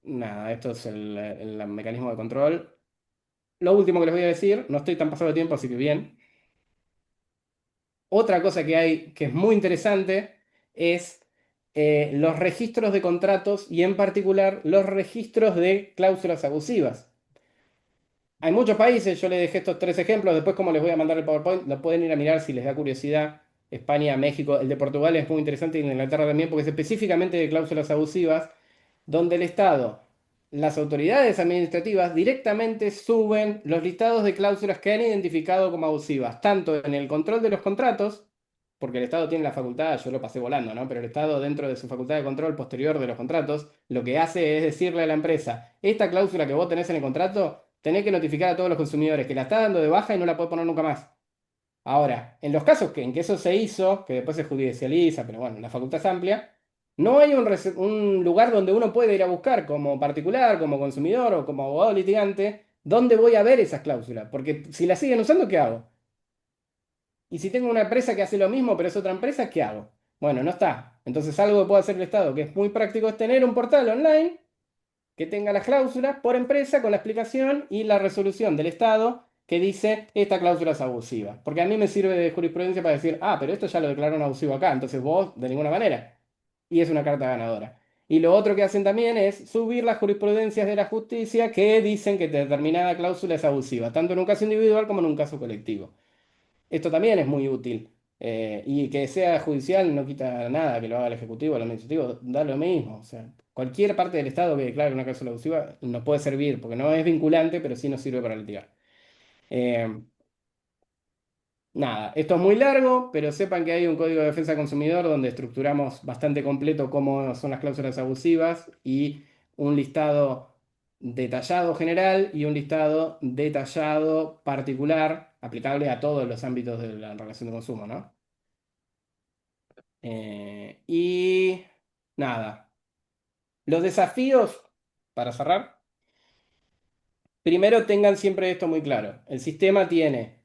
nada, esto es el mecanismo de control. Lo último que les voy a decir, no estoy tan pasado de tiempo, así que bien. Otra cosa que hay que es muy interesante es los registros de contratos y en particular los registros de cláusulas abusivas. Hay muchos países, yo les dejé estos tres ejemplos, después como les voy a mandar el PowerPoint, lo pueden ir a mirar si les da curiosidad. España, México, el de Portugal es muy interesante y en Inglaterra también, porque es específicamente de cláusulas abusivas, donde el Estado, las autoridades administrativas directamente suben los listados de cláusulas que han identificado como abusivas, tanto en el control de los contratos, porque el Estado tiene la facultad, yo lo pasé volando, ¿no? Pero el Estado, dentro de su facultad de control posterior de los contratos, lo que hace es decirle a la empresa, esta cláusula que vos tenés en el contrato, tenés que notificar a todos los consumidores que la está dando de baja y no la puede poner nunca más. Ahora, en los casos en que eso se hizo, que después se judicializa, pero bueno, la facultad es amplia, no hay un lugar donde uno puede ir a buscar como particular, como consumidor o como abogado litigante, dónde voy a ver esas cláusulas. Porque si las siguen usando, ¿qué hago? Y si tengo una empresa que hace lo mismo, pero es otra empresa, ¿qué hago? Bueno, no está. Entonces algo que puede hacer el Estado, que es muy práctico, es tener un portal online que tenga las cláusulas por empresa con la explicación y la resolución del Estado que dice esta cláusula es abusiva. Porque a mí me sirve de jurisprudencia para decir, ah, pero esto ya lo declararon abusivo acá, entonces vos de ninguna manera. Y es una carta ganadora. Y lo otro que hacen también es subir las jurisprudencias de la justicia que dicen que determinada cláusula es abusiva, tanto en un caso individual como en un caso colectivo. Esto también es muy útil. Y que sea judicial no quita nada, que lo haga el Ejecutivo o el Administrativo, da lo mismo. O sea, cualquier parte del Estado que declare una cláusula abusiva nos puede servir, porque no es vinculante, pero sí nos sirve para litigar. Eh, Nada, esto es muy largo, pero sepan que hay un código de defensa del consumidor donde estructuramos bastante completo cómo son las cláusulas abusivas y un listado detallado general y un listado detallado particular aplicable a todos los ámbitos de la relación de consumo, ¿no? Y nada, los desafíos, para cerrar, primero tengan siempre esto muy claro. El sistema tiene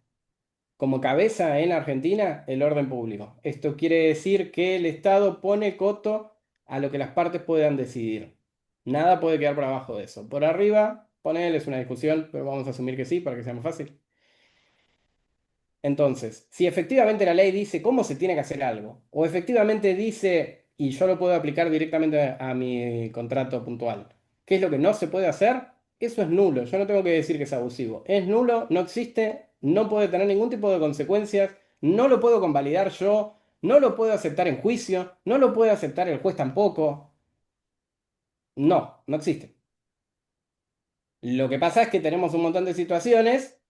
como cabeza en Argentina el orden público. Esto quiere decir que el Estado pone coto a lo que las partes puedan decidir. Nada puede quedar por abajo de eso. Por arriba, ponele, es una discusión, pero vamos a asumir que sí para que sea más fácil. Entonces, si efectivamente la ley dice cómo se tiene que hacer algo, o efectivamente dice, y yo lo puedo aplicar directamente a mi contrato puntual, ¿qué es lo que no se puede hacer? Eso es nulo. Yo no tengo que decir que es abusivo. Es nulo, no existe, no puede tener ningún tipo de consecuencias, no lo puedo convalidar yo, no lo puedo aceptar en juicio, no lo puede aceptar el juez tampoco. No, no existe. Lo que pasa es que tenemos un montón de situaciones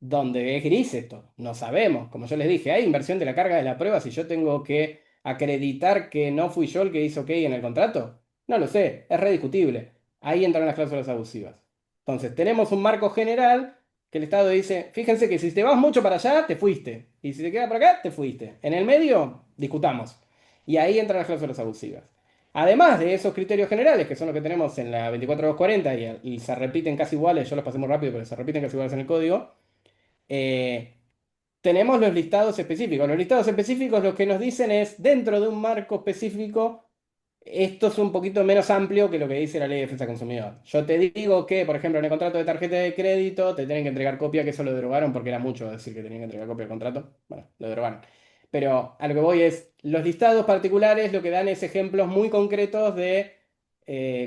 donde es gris esto, no sabemos. Como yo les dije, hay inversión de la carga de la prueba si yo tengo que acreditar que no fui yo el que hizo ok en el contrato. No lo sé, es rediscutible. Ahí entran las cláusulas abusivas. Entonces, tenemos un marco general que el Estado dice, fíjense que si te vas mucho para allá, te fuiste. Y si te quedas por acá, te fuiste. En el medio, discutamos. Y ahí entran las cláusulas abusivas. Además de esos criterios generales, que son los que tenemos en la 24240 y se repiten casi iguales, yo los pasé muy rápido, pero se repiten casi iguales en el código, eh, tenemos los listados específicos. Los listados específicos lo que nos dicen es, dentro de un marco específico, esto es un poquito menos amplio que lo que dice la Ley de Defensa del Consumidor. Yo te digo que, por ejemplo, en el contrato de tarjeta de crédito te tienen que entregar copia, que eso lo derogaron porque era mucho decir que tenían que entregar copia del contrato. Bueno, lo derogaron. Pero a lo que voy es, los listados particulares lo que dan es ejemplos muy concretos de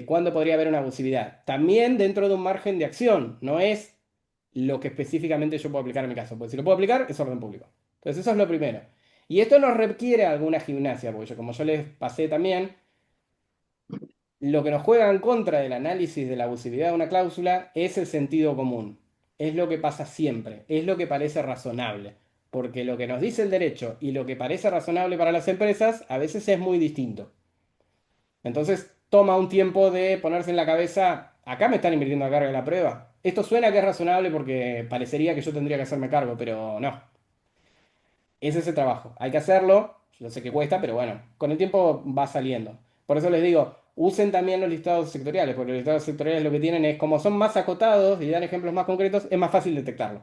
cuándo podría haber una abusividad. También dentro de un margen de acción, no es lo que específicamente yo puedo aplicar en mi caso. Porque si lo puedo aplicar, es orden público. Entonces eso es lo primero. Y esto nos requiere alguna gimnasia, porque yo, como yo les pasé también, lo que nos juega en contra del análisis de la abusividad de una cláusula es el sentido común. Es lo que pasa siempre, es lo que parece razonable. Porque lo que nos dice el derecho y lo que parece razonable para las empresas a veces es muy distinto. Entonces toma un tiempo de ponerse en la cabeza, acá me están invirtiendo la carga de la prueba. Esto suena que es razonable porque parecería que yo tendría que hacerme cargo, pero no. Es ese trabajo. Hay que hacerlo. Yo sé que cuesta, pero bueno, con el tiempo va saliendo. Por eso les digo, usen también los listados sectoriales, porque los listados sectoriales lo que tienen es, como son más acotados y dan ejemplos más concretos, es más fácil detectarlo.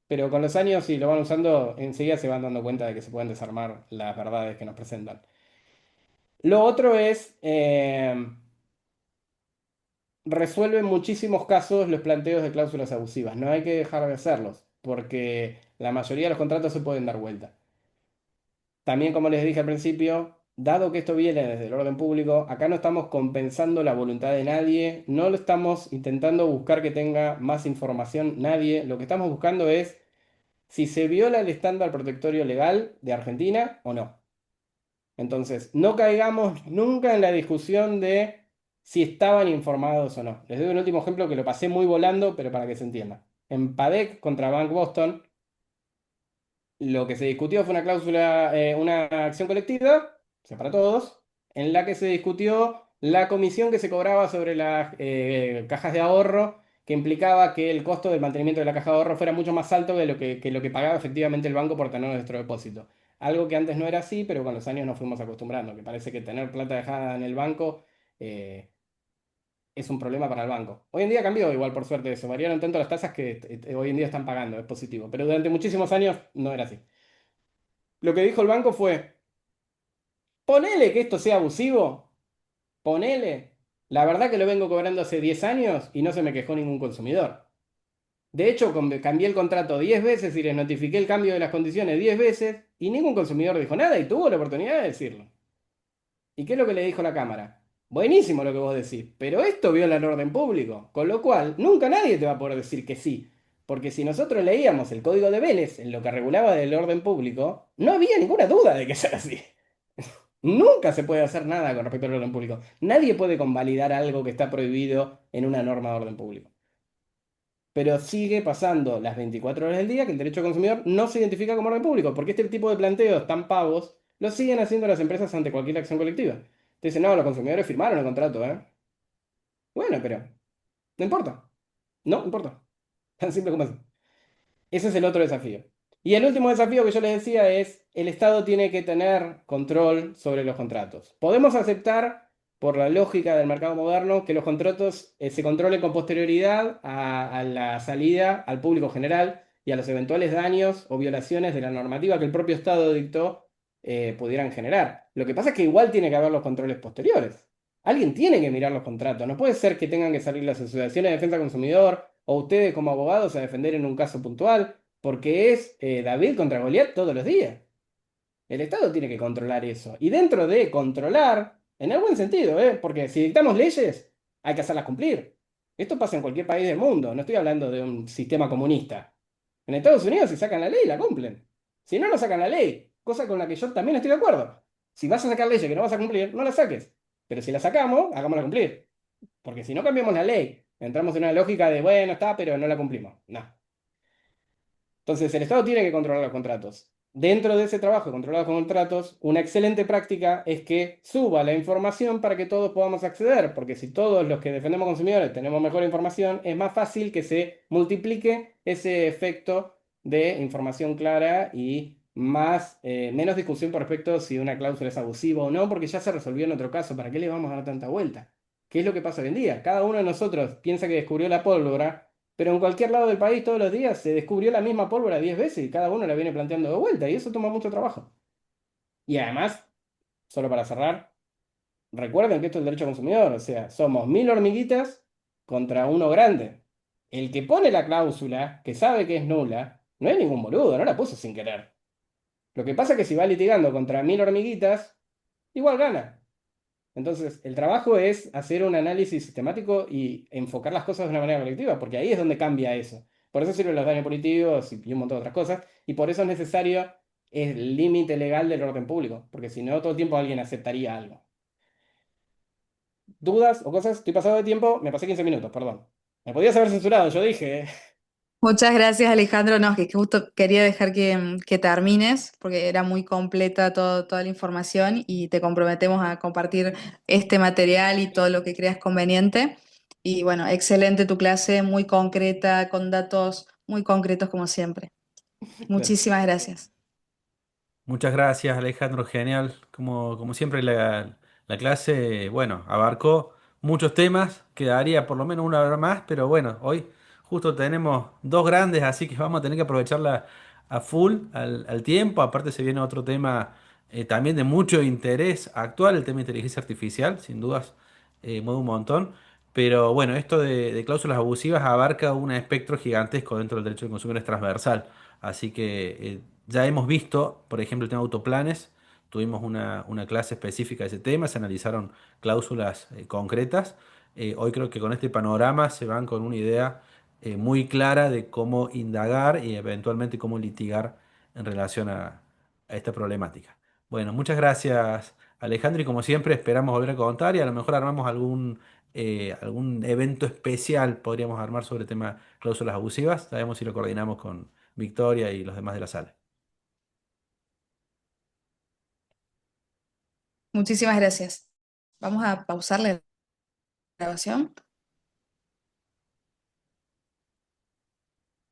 Pero con los años, si lo van usando, enseguida se van dando cuenta de que se pueden desarmar las verdades que nos presentan. Lo otro es, resuelve en muchísimos casos los planteos de cláusulas abusivas. No hay que dejar de hacerlos, porque la mayoría de los contratos se pueden dar vuelta. También, como les dije al principio, dado que esto viene desde el orden público, acá no estamos compensando la voluntad de nadie, no lo estamos intentando buscar que tenga más información nadie, lo que estamos buscando es si se viola el estándar protectorio legal de Argentina o no. Entonces, no caigamos nunca en la discusión de si estaban informados o no. Les doy un último ejemplo que lo pasé muy volando, pero para que se entienda. En PADEC contra Bank Boston, lo que se discutió fue una cláusula, una acción colectiva, o sea, para todos, en la que se discutió la comisión que se cobraba sobre las cajas de ahorro, que implicaba que el costo del mantenimiento de la caja de ahorro fuera mucho más alto que lo que pagaba efectivamente el banco por tener nuestro depósito. Algo que antes no era así, pero con los años nos fuimos acostumbrando, que parece que tener plata dejada en el banco eh, es un problema para el banco. Hoy en día cambió igual, por suerte, eso. Variaron tanto las tasas que hoy en día están pagando, es positivo. Pero durante muchísimos años no era así. Lo que dijo el banco fue, ponele que esto sea abusivo, ponele. La verdad que lo vengo cobrando hace 10 años y no se me quejó ningún consumidor. De hecho, cambié el contrato 10 veces y les notifiqué el cambio de las condiciones 10 veces y ningún consumidor dijo nada y tuvo la oportunidad de decirlo. ¿Y qué es lo que le dijo la Cámara? Buenísimo lo que vos decís, pero esto viola el orden público, con lo cual nunca nadie te va a poder decir que sí. Porque si nosotros leíamos el código de Vélez en lo que regulaba el orden público, no había ninguna duda de que sea así. Nunca se puede hacer nada con respecto al orden público. Nadie puede convalidar algo que está prohibido en una norma de orden público. Pero sigue pasando las 24 horas del día que el derecho al consumidor no se identifica como orden público, porque este tipo de planteos tan pavos lo siguen haciendo las empresas ante cualquier acción colectiva. Te dicen, no, los consumidores firmaron el contrato, ¿eh? Bueno, pero no importa. No importa. Tan simple como eso. Ese es el otro desafío. Y el último desafío que yo les decía es, el Estado tiene que tener control sobre los contratos. Podemos aceptar, por la lógica del mercado moderno, que los contratos se controlen con posterioridad a la salida al público general y a los eventuales daños o violaciones de la normativa que el propio Estado dictó pudieran generar. Lo que pasa es que igual tiene que haber los controles posteriores. Alguien tiene que mirar los contratos. No puede ser que tengan que salir las asociaciones de defensa del consumidor o ustedes como abogados a defender en un caso puntual, porque es David contra Goliat todos los días. El Estado tiene que controlar eso. Y dentro de controlar, en el buen sentido, porque si dictamos leyes, hay que hacerlas cumplir. Esto pasa en cualquier país del mundo. No estoy hablando de un sistema comunista. En Estados Unidos, si sacan la ley, la cumplen. Si no, no sacan la ley. Cosa con la que yo también estoy de acuerdo. Si vas a sacar leyes que no vas a cumplir, no las saques. Pero si las sacamos, hagámosla cumplir. Porque si no cambiamos la ley, entramos en una lógica de, bueno, está, pero no la cumplimos. No. Entonces, el Estado tiene que controlar los contratos. Dentro de ese trabajo de controlar los contratos, una excelente práctica es que suba la información para que todos podamos acceder, porque si todos los que defendemos consumidores tenemos mejor información, es más fácil que se multiplique ese efecto de información clara y menos discusión con respecto a si una cláusula es abusiva o no, porque ya se resolvió en otro caso. ¿Para qué le vamos a dar tanta vuelta? ¿Qué es lo que pasa hoy en día? Cada uno de nosotros piensa que descubrió la pólvora, pero en cualquier lado del país todos los días se descubrió la misma pólvora 10 veces y cada uno la viene planteando de vuelta y eso toma mucho trabajo. Y además, solo para cerrar, recuerden que esto es el derecho al consumidor, o sea, somos 1000 hormiguitas contra uno grande. El que pone la cláusula, que sabe que es nula, no es ningún boludo, no la puso sin querer. Lo que pasa es que si va litigando contra 1000 hormiguitas, igual gana. Entonces, el trabajo es hacer un análisis sistemático y enfocar las cosas de una manera colectiva, porque ahí es donde cambia eso. Por eso sirven los daños punitivos y un montón de otras cosas, y por eso es necesario el límite legal del orden público, porque si no, todo el tiempo alguien aceptaría algo. ¿Dudas o cosas? Estoy pasado de tiempo, me pasé 15 minutos, perdón. Me podías haber censurado, yo dije. Muchas gracias, Alejandro. No, que justo quería dejar que termines, porque era muy completa toda la información y te comprometemos a compartir este material y todo lo que creas conveniente. Y bueno, excelente tu clase, muy concreta, con datos muy concretos como siempre. Gracias. Muchísimas gracias. Muchas gracias, Alejandro. Genial. Como siempre, la clase, bueno, abarcó muchos temas. Quedaría por lo menos una hora más, pero bueno, hoy justo tenemos dos grandes, así que vamos a tener que aprovecharla a full al tiempo. Aparte, se viene otro tema también de mucho interés actual, el tema de inteligencia artificial, sin dudas, mueve un montón. Pero bueno, esto de cláusulas abusivas abarca un espectro gigantesco dentro del derecho del consumidor, es transversal. Así que ya hemos visto, por ejemplo, el tema de autoplanes. Tuvimos una clase específica de ese tema, se analizaron cláusulas concretas. Hoy creo que con este panorama se van con una idea muy clara de cómo indagar y eventualmente cómo litigar en relación a esta problemática. Bueno, muchas gracias, Alejandro, y como siempre esperamos volver a contar y a lo mejor armamos algún evento especial, podríamos armar sobre el tema cláusulas abusivas. Sabemos si lo coordinamos con Victoria y los demás de la sala. Muchísimas gracias. Vamos a pausar la grabación.